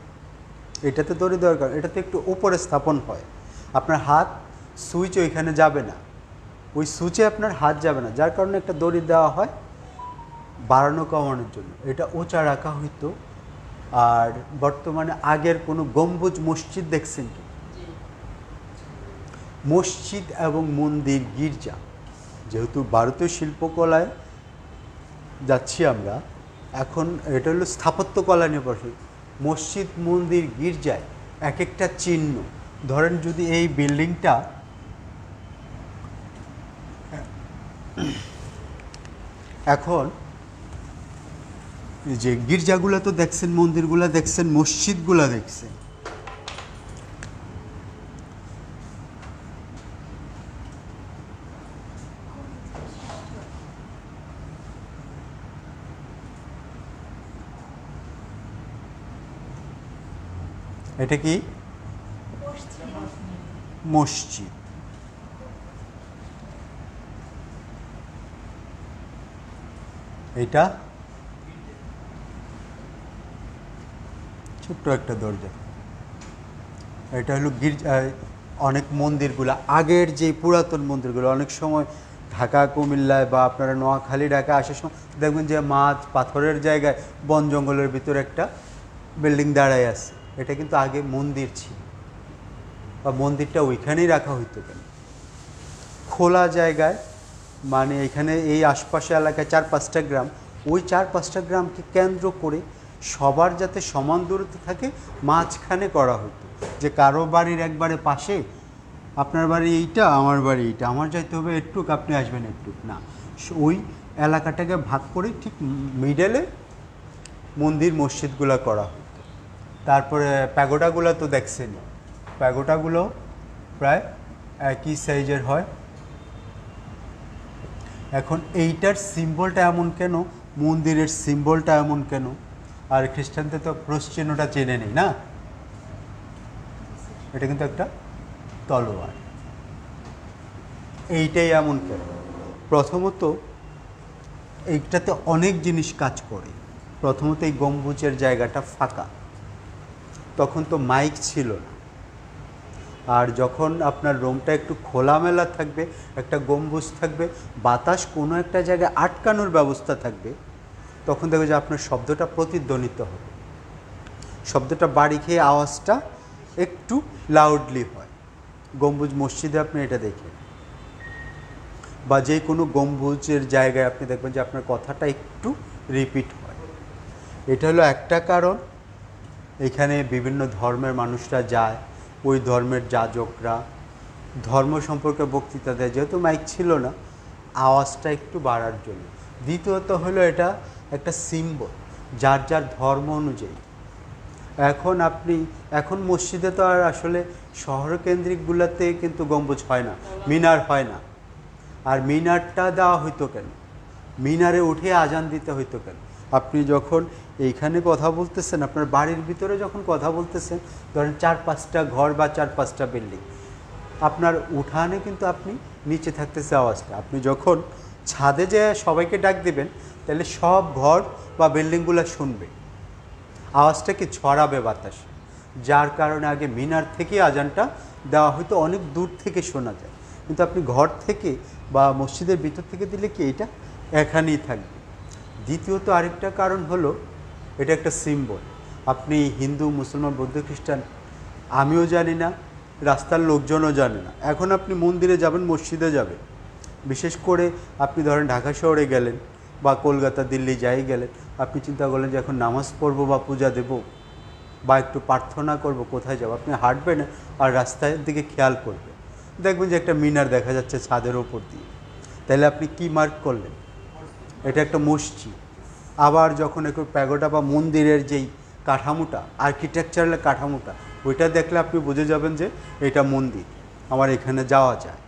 এটাতে দড়ি দরকার, এটাতে একটু উপরে স্থাপন হয়, আপনার হাত সুইচ ওইখানে যাবে না, ওই সুইচে আপনার হাত যাবে না, যার কারণে একটা দড়ি দেওয়া হয় বাড়ানো কমানোর জন্য, এটা উঁচা রাখা হইতো। আর বর্তমানে আগের কোনো গম্বুজ মসজিদ দেখছেন কি? মসজিদ এবং মন্দির, গির্জা, যেহেতু ভারতীয় শিল্পকলায় যাচ্ছি আমরা এখন, এটা হলো স্থাপত্যকলা নিয়ে বসে। মসজিদ মন্দির গির্জায় এক একটা চিহ্ন, ধরেন যদি এই বিল্ডিংটা এখন যে গির্জাগুলো তো দেখছেন, মন্দিরগুলো দেখছেন, মসজিদগুলো দেখছেন, এটা কি? মসজিদ। এটা ছোট্ট একটা দরজা, এটা হলো গির্জা। অনেক মন্দিরগুলো আগের যে পুরাতন মন্দিরগুলো, অনেক সময় ঢাকা কুমিল্লায় বা আপনারা নোয়াখালী ঢাকা আসার সময় দেখবেন যে মাছ পাথরের জায়গায় বন জঙ্গলের ভিতরে একটা বিল্ডিং দাঁড়ায় আছে, এটা কিন্তু আগে মন্দির ছিল, বা মন্দিরটা ওইখানেই রাখা হইতো। কেন? খোলা জায়গায়, মানে এখানে এই আশপাশে এলাকায় 4-5টা গ্রাম, ওই 4-5টা গ্রামকে কেন্দ্র করে সবার যাতে সমান দূরত্বে থাকে, মাঝখানে করা হতো, যে কারো বাড়ির একবারে পাশে আপনার বাড়ি এইটা, আমার বাড়ি এইটা, আমার যাইতে হবে একটুক, আপনি আসবেন একটুক না, ওই এলাকাটাকে ভাগ করে ঠিক মিডলে মন্দির মসজিদগুলো করা হতো। তারপরে প্যাগোডাগুলো তো দেখছেনই, প্যাগোডাগুলো প্রায় একই সাইজের হয়। এখন এইটার সিম্বলটা এমন কেন, মন্দিরের সিম্বলটা এমন কেন? আর খ্রিস্টানদের তো ক্রস চিহ্নটা চেনে নেই না, এটা কিন্তু একটা তলোয়ার। এইটাই এমন কেন? প্রথমত এইটাতে অনেক জিনিস কাজ করে। প্রথমত এই গম্বুজের জায়গাটা ফাঁকা, তখন তো মাইক ছিল না। আর যখন আপনার রুমটা একটু খোলামেলা থাকবে, একটা গম্বুজ থাকবে, বাতাস কোনো একটা জায়গায় আটকানোর ব্যবস্থা থাকবে, তখন দেখবে যে আপনার শব্দটা প্রতিধ্বনিত হবে, শব্দটা বাড়ি খেয়ে আওয়াজটা একটু লাউডলি হয়। গম্বুজ মসজিদে আপনি এটা দেখেন, বা যে কোনো গম্বুজের জায়গায় আপনি দেখবেন যে আপনার কথাটা একটু রিপিট হয়। এটা হলো একটা কারণ। এখানে বিভিন্ন ধর্মের মানুষরা যায়, ওই ধর্মের যাজকরা ধর্ম সম্পর্কে বক্তৃতা দেয়, যেহেতু মাইক ছিল না আওয়াজটা একটু বাড়ার জন্য। দ্বিতীয়ত হলো এটা একটা সিম্বল যার যার ধর্ম অনুযায়ী। এখন মসজিদে তো আর আসলে শহরকেন্দ্রিকগুলোতে কিন্তু গম্বুজ হয় না, মিনার হয় না। আর মিনারটা দেওয়া হইতো কেন? মিনারে উঠে আজান দিতে হইতো কেন? আপনি যখন এইখানে কথা বলতেছেন, আপনার বাড়ির ভিতরে যখন কথা বলতেছেন, ধরেন 4-5টা ঘর বা 4-5টা বিল্ডিং, আপনার উঠানে কিন্তু আপনি নিচে থাকতেছে আওয়াজটা। আপনি যখন ছাদে যেয়ে সবাইকে ডাক দিবেন, তাহলে সব ঘর বা বিল্ডিংগুলো শুনবে, আওয়াজটা কি ছড়াবে বাতাসে। যার কারণে আগে মিনার থেকে আজানটা দেওয়া হয়তো অনেক দূর থেকে শোনা যায়, কিন্তু আপনি ঘর থেকে বা মসজিদের ভিতর থেকে দিলে কি এটা এখানেই থাকবে। দ্বিতীয়ত আরেকটা কারণ হলো এটা একটা সিম্বল। আপনি হিন্দু, মুসলমান, বৌদ্ধ, খ্রিস্টান, আমিও জানি না, রাস্তার লোকজনও জানে না। এখন আপনি মন্দিরে যাবেন, মসজিদে যাবেন, বিশেষ করে আপনি ধরেন ঢাকা শহরে গেলেন বা কলকাতা, দিল্লি যাই গেলেন, আপনি চিন্তা করলেন যে এখন নামাজ পড়বো বা পূজা দেব বা একটু প্রার্থনা করব, কোথায় যাব? আপনি হাঁটবেন আর রাস্তার দিকে খেয়াল করবেন, দেখবেন যে একটা মিনার দেখা যাচ্ছে ছাদের ওপর দিয়ে। তাহলে আপনি কি মার্ক করলেন? এটা একটা মসজিদ। আবার যখন একটু প্যাগোডা বা মন্দিরের যেই কাঠামোটা, আর্কিটেকচারাল কাঠামোটা, ওইটা দেখলে আপনি বুঝে যাবেন যে এটা মন্দির, আমার এখানে যাওয়া যায়।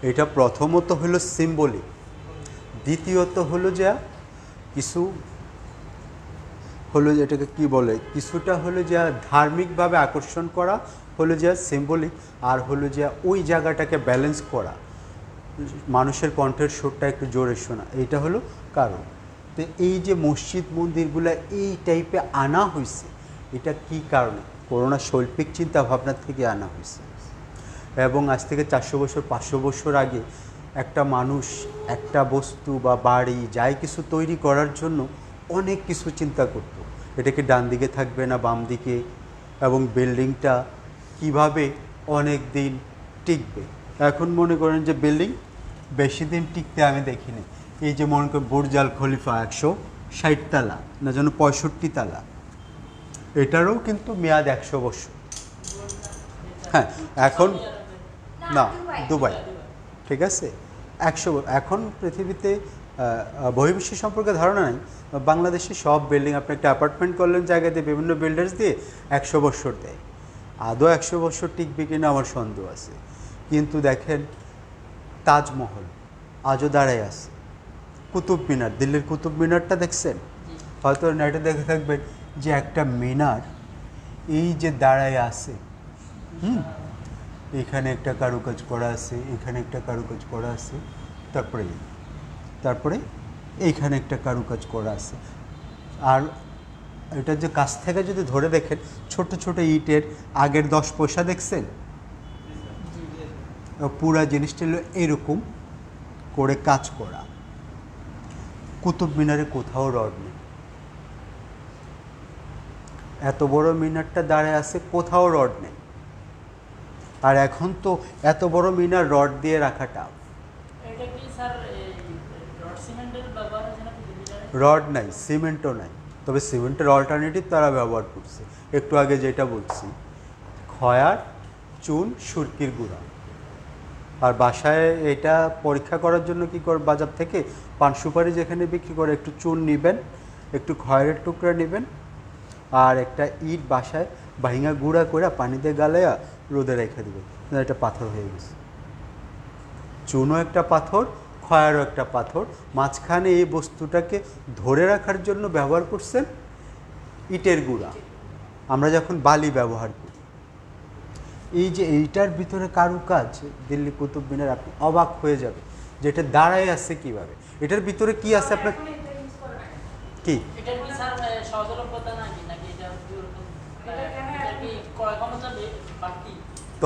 এটা প্রথমত হলো সিম্বলিক। দ্বিতীয়ত হলো যে কিছু হলো, এটাকে কি বলে, কিছুটা হলো যে ধার্মিকভাবে আকর্ষণ করা হলো যে সিম্বলিক, আর হলো যে ওই জায়গাটাকে ব্যালেন্স করা, মানুষের কণ্ঠের সুরটা একটু জোরে শোনা, এইটা হলো কারণ। তো এই যে মসজিদ মন্দিরগুলো এই টাইপে আনা হয়েছে, এটা কি কারণে? করোনা শৈল্পিক চিন্তা ভাবনা থেকে আনা হয়েছে। এবং আজ থেকে 400 বছর 500 বছর আগে একটা মানুষ একটা বস্তু বা বাড়ি যাই কিছু তৈরি করার জন্য অনেক কিছু চিন্তা করত। এটাকে ডান দিকে থাকবে না বাম দিকে, এবং বিল্ডিংটা কিভাবে অনেক দিন টিকবে। এখন মনে করেন যে বিল্ডিং বেশি দিন টিকতে আমি দেখিনি। এই যে মনে করেন বুর্জ আল খলিফা 160 তালা না যেন 65 তালা, এটারও কিন্তু মেয়াদ 100 বছর। হ্যাঁ, এখন না, দুবাই, ঠিক আছে, 100। এখন পৃথিবীতে বহির্বিশ্ব সম্পর্কে ধারণা নেই। বাংলাদেশে সব বিল্ডিং, আপনি একটা অ্যাপার্টমেন্ট করলেন জায়গা দিয়ে, বিভিন্ন বিল্ডার্স দিয়ে 100 বছর দেয়। আদৌ 100 বছর টিকবে কিনা আমার সন্দেহ আছে। কিন্তু দেখেন তাজমহল আজও দাঁড়ায় আছে। কুতুব মিনার, দিল্লির কুতুব মিনারটা দেখছেন? হয়তো নেটে দেখে থাকবেন যে একটা মিনার এই যে দাঁড়ায় আছে, এখানে একটা কারুকাজ করা আছে, এখানে একটা কারুকাজ করা আছে, তারপরে এইখানে একটা কারুকাজ করা আছে। আর এটা যে কাছ থেকে যদি ধরে দেখেন, ছোট ছোট ইটের আগের 10 পয়সা দেখছেন? পুরা জিনিসটা হলো এরকম করে কাজ করা। কুতুব মিনারে কোথাও রড নেই, এত বড় মিনারটা দাঁড়ায় আছে, কোথাও রড নেই। আর এখন তো এত বড় মিনার রড দিয়ে রাখাটা, রড নাই, সিমেন্টও নাই। তবে সিমেন্টের অল্টারনেটিভ তারা ব্যবহার করছে, একটু আগে যেটা বলছি, খয়ার, চুন, সুরকির গুঁড়া। আর বাসায় এটা পরীক্ষা করার জন্য কি করে, বাজার থেকে পান সুপারি যেখানে বিক্রি করে, একটু চুন নেবেন, একটু খয়ের টুকরা নেবেন, আর একটা ইট বাসায় ভাঙা গুঁড়া করে পানিতে গালাইয়া রোদে রেখে দেবেন, এটা পাথর হয়ে গেছে। চুনও একটা পাথর, খয়ারও একটা পাথর, মাঝখানে এই বস্তুটাকে ধরে রাখার জন্য ব্যবহার করছেন ইটের গুঁড়া। আমরা যখন বালি ব্যবহার করি, এই যে এইটার ভিতরে কারুকাজ, দিল্লি কুতুব মিনার, আপনি অবাক হয়ে যাবে যে এটা দাঁড়ায় আছে কিভাবে, এটার ভিতরে কি আছে আপনার কি।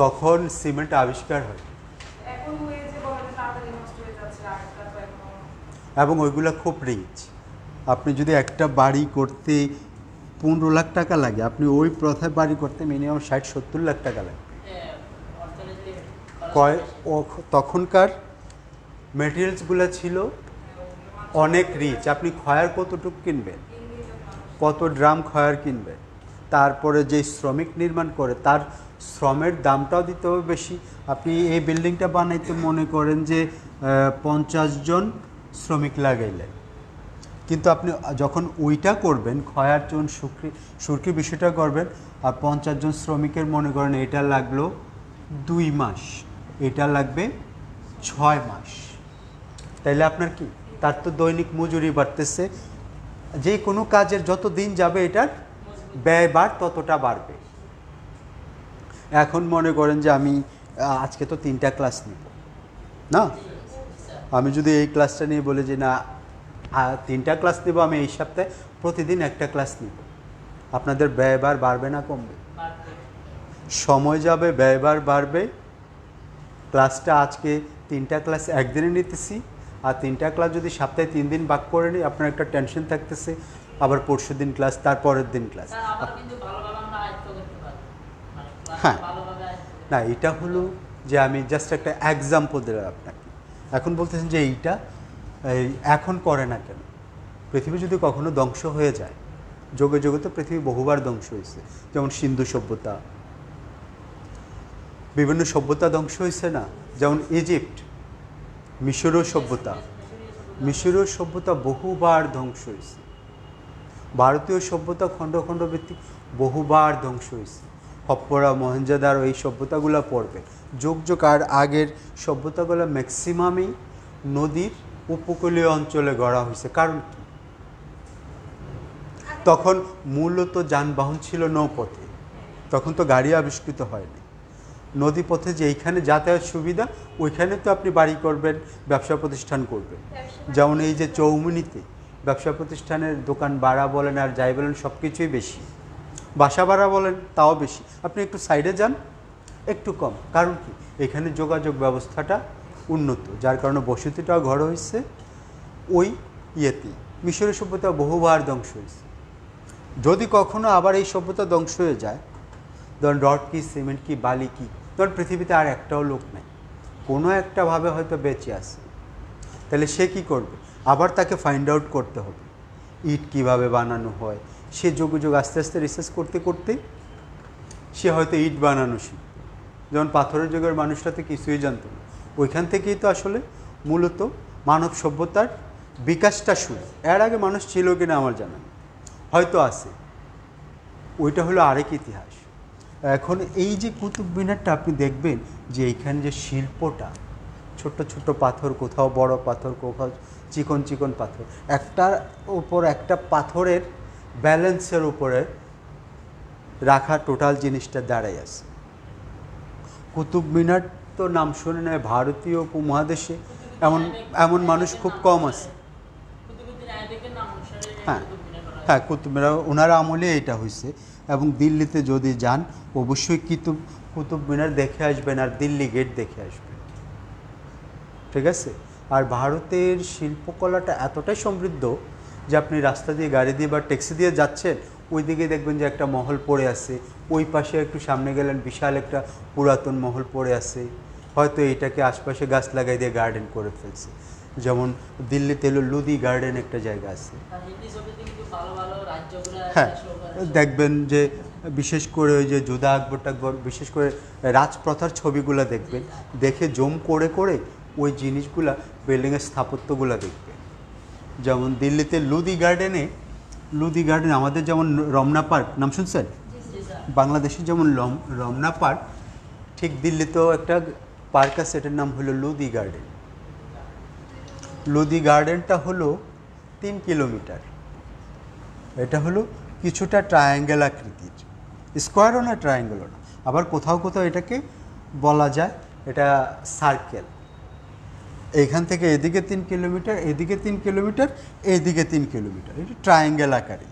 তখন সিমেন্ট আবিষ্কার হয় এবং ওইগুলো খুব রিচ। আপনি যদি একটা বাড়ি করতে 15 লাখ টাকা লাগে, আপনি ওই প্রথায় বাড়ি করতে মিনিমাম 60-70 লাখ টাকা লাগে। তখনকার মেটেরিয়ালসগুলো ছিল অনেক রিচ। আপনি খয়ার কতটুকু কিনবেন, কত ড্রাম খয়ার কিনবেন, তারপরে যে শ্রমিক নির্মাণ করে তার শ্রমের দামটাও দিতে হবে বেশি। আপনি এই বিল্ডিংটা বানাইতে মনে করেন যে 50 জন শ্রমিক লাগাইলেন, কিন্তু আপনি যখন ওইটা করবেন, খয়ার চুন সুরকি বিষয়টা করবেন, আর 50 জন শ্রমিকের মনে করেন এটা লাগলো 2 মাস, এটা লাগবে 6 মাস। তাইলে আপনার কি, তার তো দৈনিক মজুরি বাড়তেছে। যে কোনো কাজের যত দিন যাবে এটার ব্যয়ভার ততটা বাড়বে। এখন মনে করেন যে আমি আজকে তো 3টা ক্লাস নিব না, আমি যদি এই ক্লাসটা নিয়ে বলি যে না 3টা ক্লাস নেব, আমি এই সপ্তাহে প্রতিদিন একটা ক্লাস নিব, আপনাদের ব্যয়ভার বাড়বে না কমবে? সময় যাবে, ব্যয়ভার বাড়বে। ক্লাসটা আজকে 3টা ক্লাস একদিনে নিতেছি, আর 3টা ক্লাস যদি সপ্তাহে 3 দিন ভাগ করে নিই, আপনার একটা টেনশন থাকতেছে, আবার পরশু দিন ক্লাস, তারপরের দিন ক্লাস। হ্যাঁ, না এটা হলো যে আমি জাস্ট একটা এক্সাম্পল দিলাম আপনাকে। এখন বলতেছেন যে এইটা এখন করে না কেন? পৃথিবী যদি কখনো ধ্বংস হয়ে যায়, যোগে যোগে তো পৃথিবী বহুবার ধ্বংস হয়েছে, যেমন সিন্ধু সভ্যতা, বিভিন্ন সভ্যতা ধ্বংস হয়েছে না, যেমন ইজিপ্ট, মিশরীয় সভ্যতা বহুবার ধ্বংস হয়েছে। ভারতীয় সভ্যতা খণ্ড খণ্ড ভিত্তিক বহুবার ধ্বংস হয়েছে। হপ্পরা, মহেঞ্জোদারো এই সভ্যতাগুলো পড়বে, যুগ যুগ। আর আগের সভ্যতাগুলো ম্যাক্সিমামই নদীর উপকূলীয় অঞ্চলে গড়া হয়েছে। কারণ কি, তখন মূলত যানবাহন ছিল নৌপথে, তখন তো গাড়ি আবিষ্কৃত হয়নি। নদীপথে যে এইখানে যাতায়াত সুবিধা, ওইখানে তো আপনি বাড়ি করবেন, ব্যবসা প্রতিষ্ঠান করবেন। যেমন এই যে চৌমুনিতে ব্যবসা প্রতিষ্ঠানের দোকান ভাড়া বলেন আর যাই বলেন সব কিছুই বেশি, বাসা ভাড়া বলেন তাও বেশি। আপনি একটু সাইডে যান, একটু কম। কারণ কি, এখানে যোগাযোগ ব্যবস্থাটা উন্নত, যার কারণে বসতিটাও ঘর হয়েছে ওই ইয়েতেই। মিশরের সভ্যতা বহুবার ধ্বংস হয়েছে। যদি কখনো আবার এই সভ্যতা ধ্বংস হয়ে যায়, ধরুন রড কি, সিমেন্ট কি, বালি কি, ধরুন পৃথিবীতে আর একটাও লোক নেই, কোনো একটাভাবে হয়তো বেঁচে আছে, তাহলে সে কি করবে? আবার তাকে ফাইন্ড আউট করতে হবে ইট কিভাবে বানানো হয়। সে যুগ যুগ আস্তে আস্তে রিসার্চ করতে করতে সে হয়তো ইট বানানো শিখবে। যেমন পাথরের যুগের মানুষরা তো কিছুই জানতো না, ওইখান থেকেই তো আসলে মূলত মানব সভ্যতার বিকাশটা শুরু। এর আগে মানুষ ছিল কিনা আমার জানা নেই, হয়তো আছে, ওইটা হলো আরেক ইতিহাস। এখন এই যে কুতুব মিনারটা আপনি দেখবেন যে এইখানে যে শিল্পটা, ছোট্ট ছোট্ট পাথর, কোথাও বড় পাথর, কোথাও চিকন চিকন পাথর, একটার উপর একটা পাথরের ব্যালেন্সের উপরে রাখা টোটাল জিনিসটা দাঁড়ায় আছে। কুতুব মিনার তো নাম শুনে নেয়, ভারতীয় উপমহাদেশে এমন মানুষ খুব কম আছে। হ্যাঁ হ্যাঁ, কুতুব মিনার ওনার আমলে এটা হয়েছে। এবং দিল্লিতে যদি যান অবশ্যই কুতুব মিনার দেখে আসবেন, আর দিল্লি গেট দেখে আসবেন, ঠিক আছে? আর ভারতের শিল্পকলাটা এতটাই সমৃদ্ধ যে আপনি রাস্তা দিয়ে, গাড়ি দিয়ে বা ট্যাক্সি দিয়ে যাচ্ছেন, ওই দিকে দেখবেন যে একটা মহল পড়ে আছে, ওই পাশে একটু সামনে গেলেন বিশাল একটা পুরাতন মহল পড়ে আছে, হয়তো এটাকে আশপাশে গাছ লাগাই দিয়ে গার্ডেন করে ফেলছে। যেমন দিল্লিতে এলো লুদি গার্ডেন একটা জায়গা আছে। হ্যাঁ, দেখবেন যে বিশেষ করে ওই যে যোধা আকবর টাকবর, বিশেষ করে রাজপ্রথার ছবিগুলো দেখবেন, দেখে জম করে করে ওই জিনিসগুলা, বিল্ডিংয়ের স্থাপত্যগুলো দেখবেন। যেমন দিল্লিতে লুদি গার্ডেন, আমাদের যেমন রমনা পার্ক নাম শুনছেন, বাংলাদেশে যেমন রমনা পার্ক, ঠিক দিল্লিতেও একটা পার্ক আছে, এটার নাম হলো লুদি গার্ডেন। লুদি গার্ডেনটা হলো 3 কিলোমিটার। এটা হলো কিছুটা ট্রায়াঙ্গেল আকৃতির, স্কোয়ারও না ট্রায়াঙ্গেলও না, আবার কোথাও কোথাও এটাকে বলা যায় এটা সার্কেল। এইখান থেকে এদিকে 3 কিলোমিটার, এদিকে 3 কিলোমিটার, এদিকে 3 কিলোমিটার, এটা ট্রায়াঙ্গেল আকারে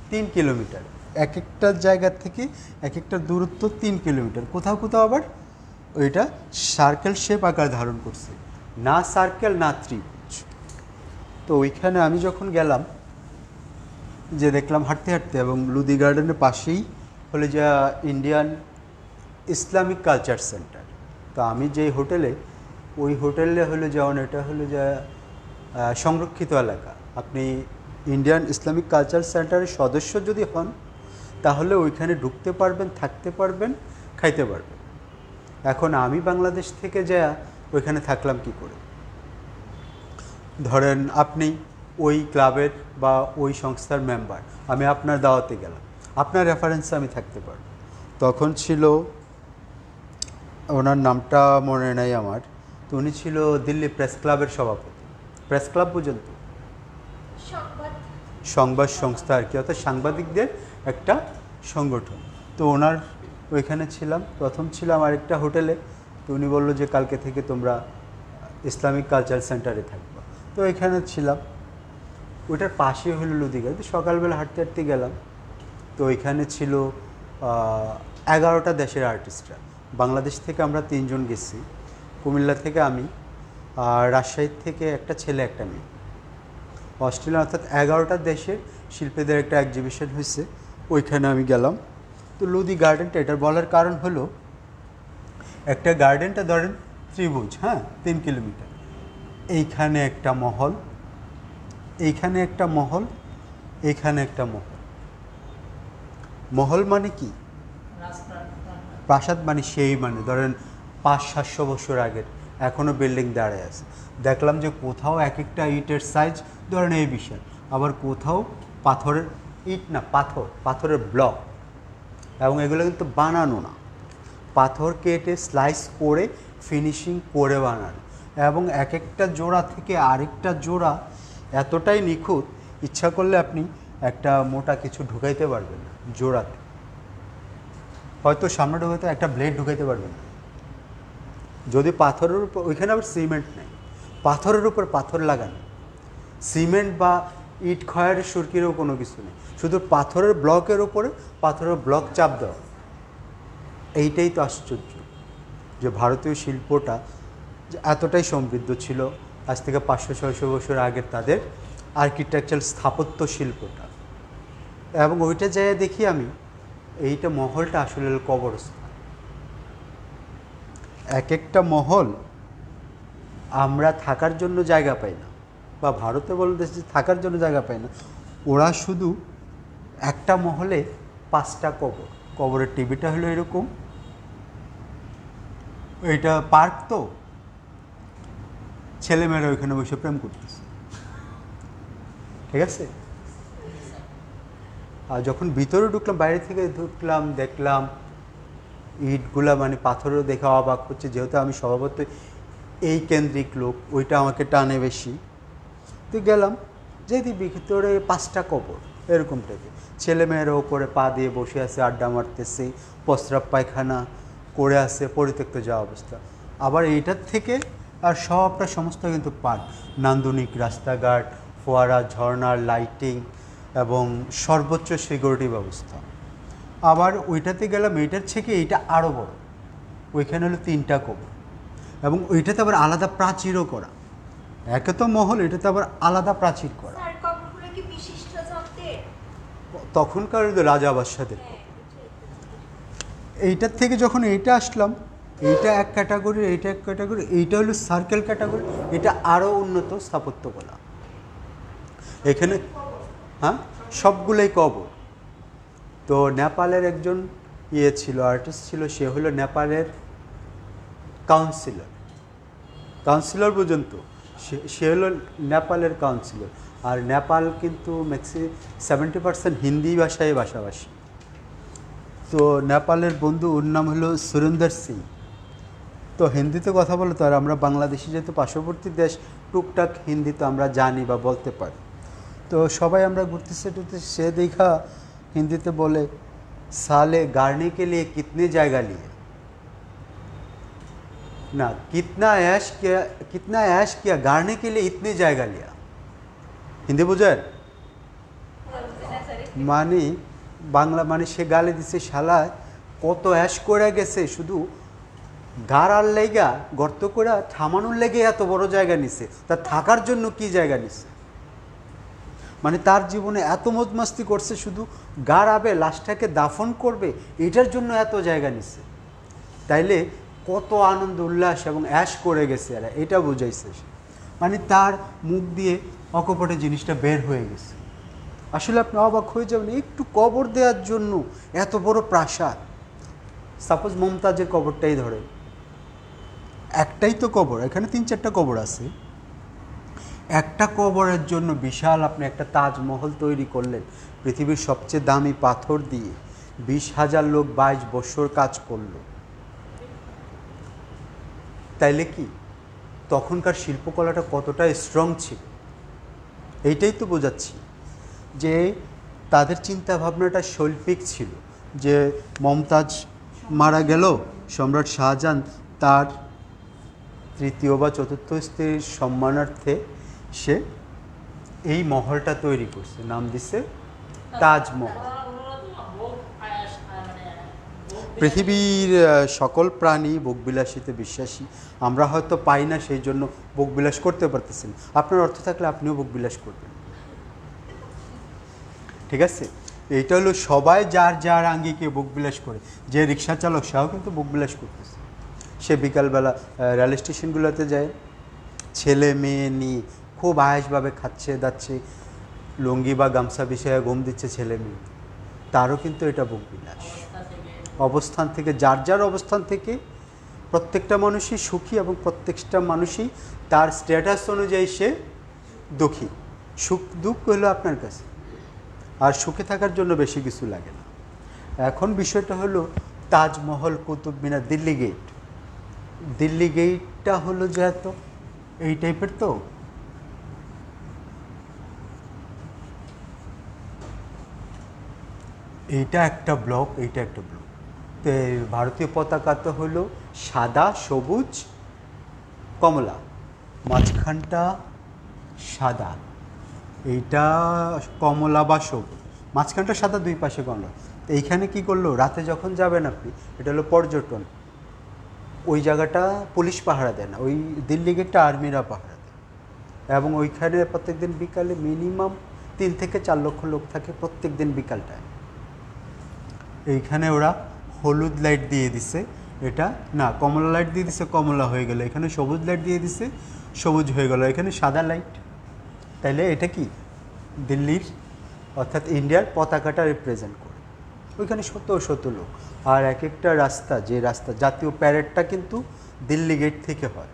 3 কিলোমিটার। এক একটা জায়গার থেকে এক একটা দূরত্ব 3 কিলোমিটার। কোথাও কোথাও আবার ওইটা সার্কেল শেপ আকার ধারণ করছে, না সার্কেল না ত্রিভুজ। তো ওইখানে আমি যখন গেলাম যে দেখলাম হাঁটতে হাঁটতে, এবং লুদি গার্ডেনের পাশেই হলো যে ইন্ডিয়ান ইসলামিক কালচার সেন্টার। তো আমি যেই হোটেলে, ওই হোটেলে হলো যেমন এটা হলো যে সংরক্ষিত এলাকা। আপনি ইন্ডিয়ান ইসলামিক কালচার সেন্টারের সদস্য যদি হন তাহলে ওইখানে ঢুকতে পারবেন, থাকতে পারবেন, খাইতে পারবেন। এখন আমি বাংলাদেশ থেকে যা ওইখানে থাকলাম কি করে? ধরেন আপনি ওই ক্লাবের বা ওই সংস্থার মেম্বার, আমি আপনার দাওয়াতে গেলাম, আপনার রেফারেন্সে আমি থাকতে পারব। তখন ছিল, ওনার নামটা মনে নেই আমার, তো উনি ছিল দিল্লি প্রেস ক্লাবের সভাপতি। প্রেস ক্লাব পর্যন্ত সংবাদ সংবাদ সংস্থা আর কি, অর্থাৎ সাংবাদিকদের একটা সংগঠন। তো ওনার ওইখানে ছিলাম, প্রথম ছিলাম আরেকটা হোটেলে। তো উনি বললো যে কালকে থেকে তোমরা ইসলামিক কালচার সেন্টারে থাকবো। তো এখানে ছিলাম, ওইটার পাশে হলো লুদিঘাট। তো সকালবেলা হাঁটতে হাঁটতে গেলাম, তো ওইখানে ছিল 11টা দেশের আর্টিস্টরা। বাংলাদেশ থেকে আমরা 3 জন গেছি, কুমিল্লা থেকে আমি, আর রাজশাহী থেকে একটা ছেলে একটা মেয়ে। অস্ট্রেলিয়া, অর্থাৎ 11টা দেশের শিল্পীদের একটা এক্সিবিশন হয়েছে, ওইখানে আমি গেলাম। তো লুদি গার্ডেনটা, এটার বলার কারণ হলো, একটা গার্ডেনটা ধরেন ত্রিভুজ, হ্যাঁ, 3 কিলোমিটার। এইখানে একটা মহল, এইখানে একটা মহল, এইখানে একটা মহল। মহল মানে কি? প্রাসাদ মানে সেই, মানে ধরেন 500-700 বছর আগের এখনও বিল্ডিং দাঁড়ায় আছে। দেখলাম যে কোথাও এক একটা ইটের সাইজ ধরেন এই বিশাল, আবার কোথাও পাথরের ইট না, পাথরের ব্লক, এবং এগুলো কিন্তু বানানো না, পাথর কেটে স্লাইস করে ফিনিশিং করে বানানো, এবং এক একটা জোড়া থেকে আরেকটা জোড়া এতটাই নিখুঁত, ইচ্ছা করলে আপনি একটা মোটা কিছু ঢুকাইতে পারবেন না জোড়াতে, হয়তো সামনে ঢুকাইতে একটা ব্লেড ঢুকাইতে পারবেন না। যদি পাথরের উপর, ওইখানে আবার সিমেন্ট নেই, পাথরের উপর পাথর লাগানো, সিমেন্ট বা ইট খয়ের সুরকিরও কোনো কিছু নেই, শুধু পাথরের ব্লকের উপরে পাথরের ব্লক চাপ দেওয়া। এইটাই তো আশ্চর্য যে ভারতীয় শিল্পটা যে এতটাই সমৃদ্ধ ছিল আজ থেকে 500-600 বছর আগের তাদের আর্কিটেকচারাল স্থাপত্য শিল্পটা। এবং ওইটা যাই দেখি আমি, এইটা মহলটা আসলে কবরস্থান। এক একটা মহল আমরা থাকার জন্য জায়গা পাই না, বা ভারতে বলতে থাকার জন্য জায়গা পাই না, ওরা শুধু একটা মহলে 5টা কবর, কবরের টিভিটা হলো এরকম, এইটা পার্ক, তো ছেলেমেয়েরা ওইখানে বসে প্রেম করতেছে, ঠিক আছে। আর যখন ভিতরে ঢুকলাম, বাইরে থেকে ঢুকলাম, দেখলাম ইটগুলা, মানে পাথরেও দেখা অবাক হচ্ছে, যেহেতু আমি স্বভাবতই এই কেন্দ্রিক লোক, ওইটা আমাকে টানে বেশি। তো গেলাম, যেদি ভিতরে 5টা কবর এরকম টাইপের, ছেলেমেয়েরা ওপরে পা দিয়ে বসে আছে, আড্ডা মারতেছে, প্রস্রাব পায়খানা করে আছে, পরিত্যক্ত যাওয়া অবস্থা। আবার এইটার থেকে আর সবটা সমস্ত কিন্তু পার্ক, নান্দনিক রাস্তাঘাট, ফোয়ারা, ঝর্ণার লাইটিং এবং সর্বোচ্চ সিকিউরিটি ব্যবস্থা। আবার ওইটাতে গেলাম, এইটার থেকে এইটা আরও বড়, ওইখানে হলো 3টা কবর, এবং ওইটাতে আবার আলাদা প্রাচীরও করা। একে তো মহল, এটাতে আবার আলাদা প্রাচীর করা। স্যার কবরগুলো কি বিশিষ্ট জনদের? তখনকার রাজা বাদশাদের। হ্যাঁ, এইটার থেকে যখন এইটা আসলাম, এইটা এক ক্যাটাগরি, এইটা এক ক্যাটাগরি, এইটা হলো সার্কেল ক্যাটাগরি, এটা আরও উন্নত স্থাপত্যকলা। এখানে হ্যাঁ সবগুলোই কবর। তো নেপালের একজন ছিল, আর্টিস্ট ছিল, সে হলো নেপালের কাউন্সিলর পর্যন্ত, সে হলো নেপালের কাউন্সিলর। আর নেপাল কিন্তু 70% হিন্দি ভাষায় ভাষাভাষী। তো নেপালের বন্ধু, ওর নাম হলো সুরেন্দর সিং। তো হিন্দিতে কথা বলে, তো আর আমরা বাংলাদেশি যেহেতু পার্শ্ববর্তী দেশ, টুকটাক হিন্দি তো আমরা জানি বা বলতে পারি। তো সবাই আমরা ঘুরতেছে টুরতেছে, সে দেখা হিন্দিতে বলে, সালে गाड़ने के लिए कितने জায়গা लिए, না कितना ऐश किया गाड़ने के लिए इतने জায়গা लिया। হিন্দি বোঝেন? মানে বাংলা মানে সে গালে দিছে, শালায় কত অ্যাশ করে গেছে, শুধু গাড়ার লেগা, গর্ত করে থামানোর লেগে এত বড় জায়গা নিছে, তা থাকার জন্য কি জায়গা নিছে। মানে তার জীবনে এত মজমাস্তি করছে, শুধু গাড়াবে, লাশটাকে দাফন করবে, এটার জন্য এত জায়গা নিচ্ছে। তাইলে কত আনন্দ উল্লাস এবং অ্যাশ করে গেছে এরা, এটা বুঝাইছে সে। মানে তার মুখ দিয়ে অকপটে জিনিসটা বের হয়ে গেছে। আসলে আপনি অবাক হয়ে যাবেন, একটু কবর দেওয়ার জন্য এত বড় প্রাসাদ। সাপোজ মমতাজের কবরটাই ধরেন, একটাই তো কবর, এখানে 3-4টা কবর আছে। একটা কবরের জন্য বিশাল আপনি একটা তাজমহল তৈরি করলেন পৃথিবীর সবচেয়ে দামি পাথর দিয়ে, 20,000 লোক 22 বছর কাজ করলো। তাইলে কি তখনকার শিল্পকলাটা কতটা স্ট্রং ছিল, এইটাই তো বোঝাচ্ছি। যে তাদের চিন্তা ভাবনাটা শৈল্পিক ছিল। যে মমতাজ মারা গেল, সম্রাট শাহজাহান তার 3য় বা 4র্থ স্ত্রীর সম্মানার্থে সে এই মহলটা তৈরি করছে, নাম দিছে তাজমহল। পৃথিবীর সকল প্রাণী ভোগবিলাসীতে বিশ্বাসী, আমরা হয়তো পাই না, সেই জন্য ভোগবিলাস করতে পারতেছেন। আপনার অর্থ থাকলে আপনিও ভোগবিলাস করবেন, ঠিক আছে? এইটা হলো সবাই যার যার আঙ্গিকে ভোগবিলাস করে। যে রিক্সা চালক সেও কিন্তু ভোগবিলাস করতেছে। সে বিকালবেলা রেল স্টেশনগুলোতে যায়, ছেলে মেয়ে নিয়ে খুব আয়েসভাবে খাচ্ছে দাচ্ছে, লুঙ্গি বা গামছা বিষয়ে ঘুম দিচ্ছে ছেলে মেয়ে, তারও কিন্তু এটা ভোগবিলাস। অবস্থান থেকে, যার যার অবস্থান থেকে প্রত্যেকটা মানুষই সুখী এবং প্রত্যেকটা মানুষই তার স্ট্যাটাস অনুযায়ী সে দুঃখী। সুখ দুঃখ হলো আপনার কাছে, আর সুখে থাকার জন্য বেশি কিছু লাগে না। এখন বিষয়টা হলো তাজমহল, কুতুব মিনার, দিল্লি গেট। দিল্লি গেটটা হলো যে এত এই টাইপের, তো এইটা একটা ব্লক, এইটা একটা ব্লক। তো ভারতীয় পতাকা তো হলো সাদা, সবুজ, কমলা, মাঝখানটা সাদা, এইটা কমলা বা সবুজ, মাঝখানটা সাদা, দুই পাশে কমলা। তো এইখানে কি করলো, রাতে যখন যাবেন আপনি, এটা হলো পর্যটন, ওই জায়গাটা পুলিশ পাহারা দেয় না, ওই দিল্লি গেটটা আর্মিরা পাহারা দেয়। এবং ওইখানে প্রত্যেকদিন বিকালে মিনিমাম 3 থেকে 4 লক্ষ লোক থাকে প্রত্যেক দিন বিকালটায়। এইখানে ওরা হলুদ লাইট দিয়ে দিছে, এটা না কমলা লাইট দিয়ে দিছে, কমলা হয়ে গেল। এখানে সবুজ লাইট দিয়ে দিছে, সবুজ হয়ে গেল। এখানে সাদা লাইট। তাইলে এটা কি দিল্লির অর্থাৎ ইন্ডিয়ার পতাকাটা রিপ্রেজেন্ট করে। ওইখানে শত শত লোক, আর এক একটা রাস্তা, যে রাস্তা জাতীয় প্যারেডটা কিন্তু দিল্লি গেট থেকে হয়।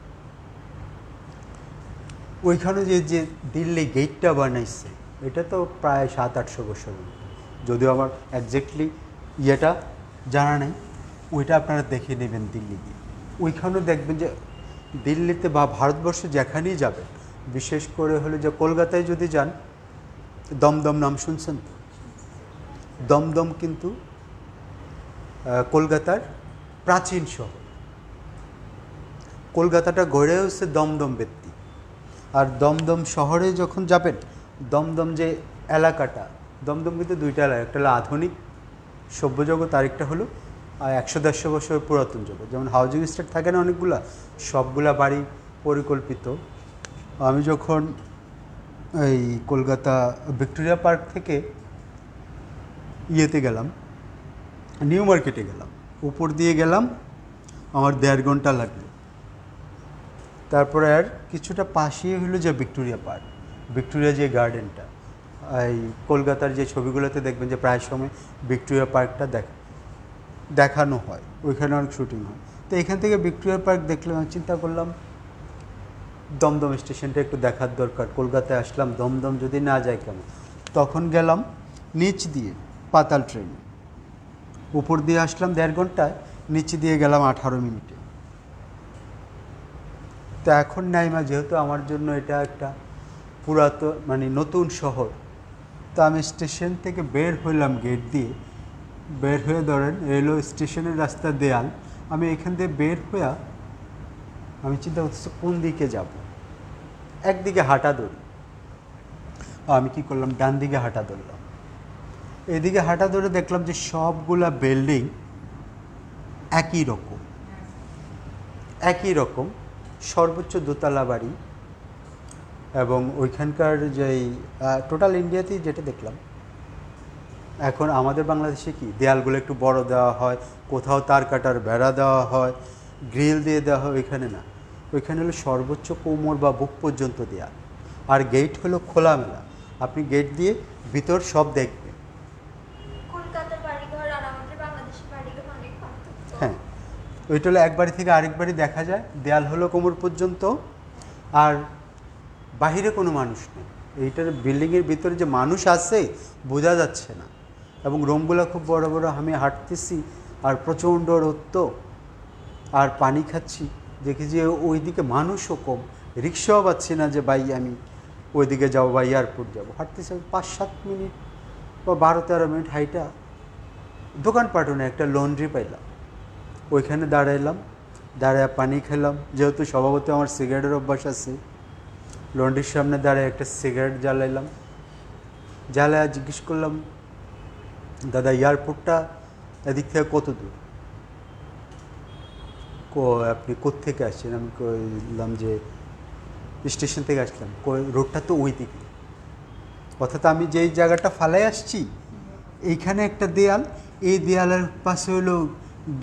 ওইখানে যে যে দিল্লি গেটটা বানাইছে, এটা তো প্রায় 700-800 বছর, যদিও আমার একজ্যাক্টলি ইয়েটা জানা নেই। ওইটা আপনারা দেখে নেবেন দিল্লি গেট। ওইখানেও দেখবেন যে দিল্লিতে বা ভারতবর্ষে যেখানেই যাবেন, বিশেষ করে হলো যে কলকাতায় যদি যান, দমদম নাম শুনছেন তো? দমদম কিন্তু কলকাতার প্রাচীন শহর। কলকাতাটা গড়ে হচ্ছে দমদম ব্যক্তি। আর দমদম শহরে যখন যাবেন, দমদম যে এলাকাটা, দমদম কিন্তু 2টা এলাকা, একটা হলো আধুনিক সভ্য জগৎ, আরেকটা হলো 100-150 বছর পুরাতন জগৎ। যেমন হাউজিং স্টেট থাকে না অনেকগুলা, সবগুলা বাড়ি পরিকল্পিত। আমি যখন এই কলকাতা ভিক্টোরিয়া পার্ক থেকে ইয়েতে গেলাম, নিউ মার্কেটে গেলাম, উপর দিয়ে গেলাম, আমার 1.5 ঘন্টা লাগলো। তারপরে আর কিছুটা পাশেই হলো যে ভিক্টোরিয়া পার্ক, ভিক্টোরিয়া যে গার্ডেনটা, এই কলকাতার যে ছবিগুলোতে দেখবেন যে প্রায় সময় ভিক্টোরিয়া পার্কটা দেখানো হয়, ওইখানে অনেক শুটিং হয়। তো এখান থেকে ভিক্টোরিয়া পার্ক দেখলাম, আমি চিন্তা করলাম দমদম স্টেশনটা একটু দেখার দরকার। কলকাতায় আসলাম, দমদম যদি না যায় কেমন। তখন গেলাম নিচ দিয়ে পাতাল ট্রেনে, উপর দিয়ে আসলাম 1.5 ঘন্টায়, নিচ দিয়ে গেলাম 18 মিনিটে। তো এখন নাইমা, যেহেতু আমার জন্য এটা একটা পুরাতন মানে নতুন শহর, তো আমি স্টেশন থেকে বের হইলাম গেট দিয়ে, বের হয়ে ধরেন রেলওয়ে স্টেশনের রাস্তা দেয়াল, আমি এখান দিয়ে বের হয়ে আমি চিন্তা করতেছি কোন দিকে যাব। একদিকে হাঁটা ধরি, আমি কি করলাম, ডান দিকে হাঁটা ধরলাম। এদিকে হাঁটা ধরে দেখলাম যে সবগুলা বিল্ডিং একই রকম, সর্বোচ্চ দোতলা বাড়ি, এবং ওইখানকার যেই টোটাল ইন্ডিয়াতেই যেটা দেখলাম, এখন আমাদের বাংলাদেশে কি দেয়ালগুলো একটু বড় দেওয়া হয়, কোথাও তার কাটার বেড়া দেওয়া হয়, গ্রিল দিয়ে দেওয়া হয়, ওইখানে না। ওইখানে হলো সর্বোচ্চ কোমর বা বুক পর্যন্ত দেয়াল, আর গেট হলো খোলামেলা, আপনি গেট দিয়ে ভিতর সব দেখবেন। কলকাতার বাড়িঘর আর আমাদের বাংলাদেশের বাড়িঘর অনেক পার্থক্য। হ্যাঁ, ওইটা হলো এক বাড়ি থেকে আরেক বাড়ি দেখা যায়, দেয়াল হলো কোমর পর্যন্ত, আর বাহিরে কোনো মানুষ নেই। এইটার বিল্ডিংয়ের ভিতরে যে মানুষ আছে বোঝা যাচ্ছে না, এবং রুমগুলো খুব বড় বড়। আমি হাঁটতেছি আর প্রচণ্ড রোদ, আর পানি খাচ্ছি, দেখি যে ওইদিকে মানুষও কম, রিক্সাও পাচ্ছি না যে ভাই আমি ওইদিকে যাবো বা এয়ারপোর্ট যাবো। হাঁটতেছি 5-7 মিনিট বা 12-13 মিনিট হাইটা দোকানপাটও না, একটা লন্ড্রি পাইলাম, ওইখানে দাঁড়াইলাম, দাঁড়ায় পানি খেলাম। যেহেতু স্বভাবত আমার সিগারেটের অভ্যাস আছে, লন্ড্রির সামনে দাঁড়ায় একটা সিগারেট জ্বালাইলাম, জ্বালায় জিজ্ঞেস করলাম, দাদা এয়ারপোর্টটা এদিক থেকে কত দূর? আপনি কোত্থেকে আসছেন? আমি বললাম যে স্টেশন থেকে আসলাম। রোডটা তো ওই দিকে, অর্থাৎ আমি যেই জায়গাটা ফালাই আসছি এইখানে একটা দেয়াল, এই দেয়ালের পাশে হলো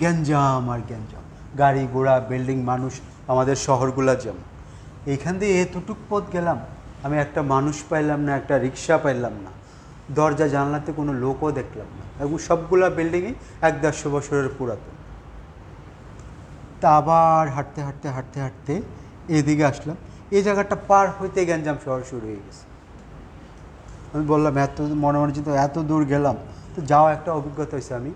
গ্যাঞ্জাম আর গ্যাঞ্জাম, গাড়ি ঘোড়া, বিল্ডিং, মানুষ, আমাদের শহরগুলা যেমন। এইখান দিয়ে এতটুক পথ গেলাম, আমি একটা মানুষ পাইলাম না, একটা রিক্সা পাইলাম না, দরজা জানলাতে কোনো লোকও দেখলাম না, এবং সবগুলা বিল্ডিংই 100-150 বছরের পুরাতন। তা আবার হাঁটতে হাঁটতে হাঁটতে হাঁটতে এদিকে আসলাম, এই জায়গাটা পার হইতে গ্যাঞ্জাম শহর শুরু হয়ে গেছে। আমি বললাম এত মনে মনে চিন্তা, এত দূর গেলাম তো যাওয়া একটা অভিজ্ঞতা হয়েছে। আমি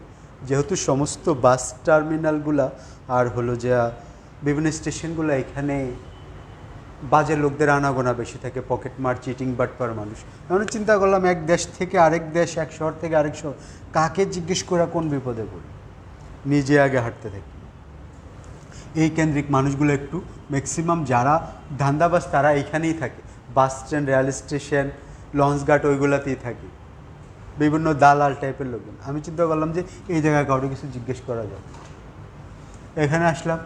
যেহেতু সমস্ত বাস টার্মিনালগুলা আর হলো যে বিভিন্ন স্টেশনগুলো, এখানে বাজে লোকদের আনাগোনা বেশি থাকে, পকেট মার, চিটিং, বাটপার মানুষ। এমন চিন্তা করলাম এক দেশ থেকে আরেক দেশ, এক শহর থেকে আরেক শহর, কাকে জিজ্ঞেস করা কোন বিপদে পড়ি, নিজে আগে হাঁটতে থাকি। এই কেন্দ্রিক মানুষগুলো একটু ম্যাক্সিমাম যারা ধান্দাবাজ তারা এইখানেই থাকে, বাস স্ট্যান্ড, রেল স্টেশন, লঞ্চঘাট, ওইগুলোতেই থাকে, বিভিন্ন দালাল টাইপের লোকজন। আমি চিন্তা করলাম যে এই জায়গায় কাউকে কিছু জিজ্ঞেস করা যাবে। এখানে আসলাম,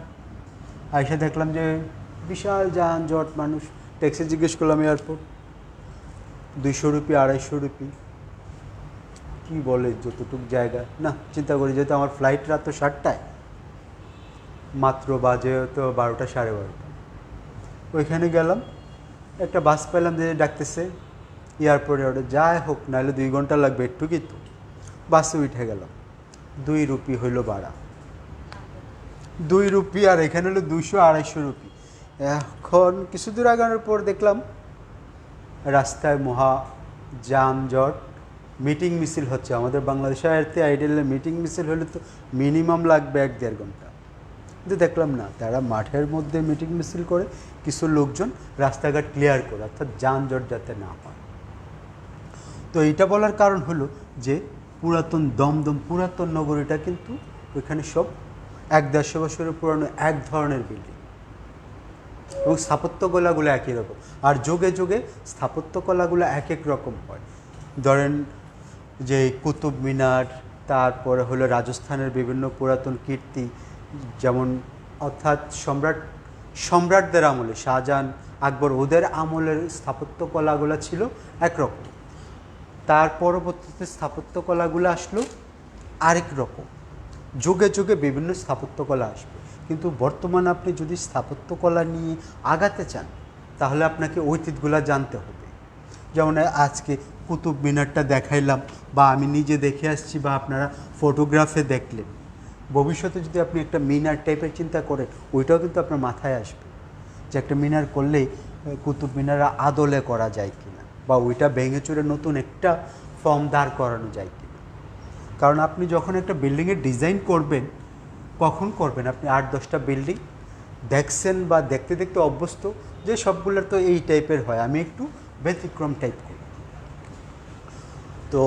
আইসা দেখলাম যে বিশাল যানজট, মানুষ। ট্যাক্সি জিজ্ঞেস করলাম, এয়ারপোর্ট 200 রুপি 250 রুপি, কী বলে যতটুক জায়গা না। চিন্তা করি যেহেতু আমার ফ্লাইট রাত তো 7টায়, মাত্র বাজে তো 12টা 12:30। ওইখানে গেলাম, একটা বাস পেলাম যে ডাকতেছে এয়ারপোর্টে, ওটা যাই হোক, নাহলে 2 ঘন্টা লাগবে, একটুকুই তো। বাসে উঠে গেলাম, 2 রুপি হইল ভাড়া, 2 রুপি, আর এখানে হলো 200-250 রুপি। এখন কিছু দূর আগানোর পর দেখলাম রাস্তায় মহা যানজট, মিটিং মিছিল হচ্ছে। আমাদের বাংলাদেশে আইডিয়ালে মিটিং মিছিল হলে তো মিনিমাম লাগবে 1-1.5 ঘন্টা, কিন্তু দেখলাম না, তারা মাঠের মধ্যে মিটিং মিছিল করে, কিছু লোকজন রাস্তাঘাট ক্লিয়ার করে, অর্থাৎ যানজট যাতে না হয়। তো এইটা বলার কারণ হলো যে পুরাতন দমদম পুরাতন নগরীটা কিন্তু ওইখানে সব 100-150 বছরের পুরানো এক ধরনের বিল্ডিং, এবং স্থাপত্যকলাগুলো একই রকম, আর যুগে যুগে স্থাপত্যকলাগুলো এক এক রকম হয়। ধরেন যে কুতুব মিনার, তারপরে হলো রাজস্থানের বিভিন্ন পুরাতন কীর্তি, যেমন অর্থাৎ সম্রাটদের আমলে, শাহজাহান, আকবর, ওদের আমলের স্থাপত্যকলাগুলো ছিল একরকম, তার পরবর্তীতে স্থাপত্যকলাগুলো আসলো আরেক রকম। যুগে যুগে বিভিন্ন স্থাপত্যকলা আসবে, কিন্তু বর্তমানে আপনি যদি স্থাপত্যকলা নিয়ে আগাতে চান তাহলে আপনাকে ঐতিহ্যগুলো জানতে হবে। যেমন আজকে কুতুব মিনারটা দেখাইলাম, বা আমি নিজে দেখে আসছি, বা আপনারা ফটোগ্রাফে দেখলেন। ভবিষ্যতে যদি আপনি একটা মিনার টাইপের চিন্তা করেন, ওইটাও কিন্তু আপনার মাথায় আসবে যে একটা মিনার করলেই কুতুব মিনার আদলে করা যায় কিনা, বা ওইটা ভেঙে চুরে নতুন একটা ফর্ম দাঁড় করানো যায় কিনা। কারণ আপনি যখন একটা বিল্ডিংয়ের ডিজাইন করবেন, কখন করবেন? আপনি 8-10টা বিল্ডিং দেখছেন বা দেখতে দেখতে অভ্যস্ত যে সবগুলোর তো এই টাইপের হয়, আমি একটু ব্যতিক্রম টাইপ করি। তো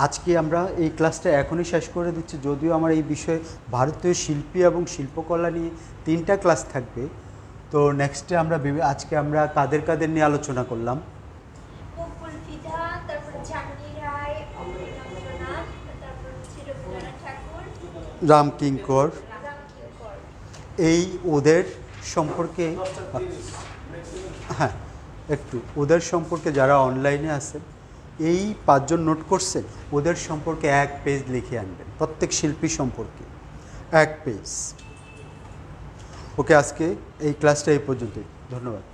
আজকে আমরা এই ক্লাসটা এখনই শেষ করে দিচ্ছি, যদিও আমার এই বিষয়ে ভারতীয় শিল্পী এবং শিল্পকলা নিয়ে 3টা ক্লাস থাকবে। তো নেক্সটে আমরা আজকে আমরা কাদের নিয়ে আলোচনা করলাম? মকবুল ফিদা, তারপর চাঁদনী রায়, অমরেন্দ্রনাথ, তারপর হচ্ছে রবীন্দ্রনাথ ঠাকুর, রামকিঙ্কর। এই ওদের সম্পর্কে, হ্যাঁ, একটু ওদের সম্পর্কে যারা অনলাইনে আছেন এই 5 জন নোট করছেন, ওদের সম্পর্কে 1 পেজ লিখে আনবেন, প্রত্যেক শিল্পী সম্পর্কে 1 পেজ। ওকে, আজকে এই ক্লাসটা এই পর্যন্তই। ধন্যবাদ।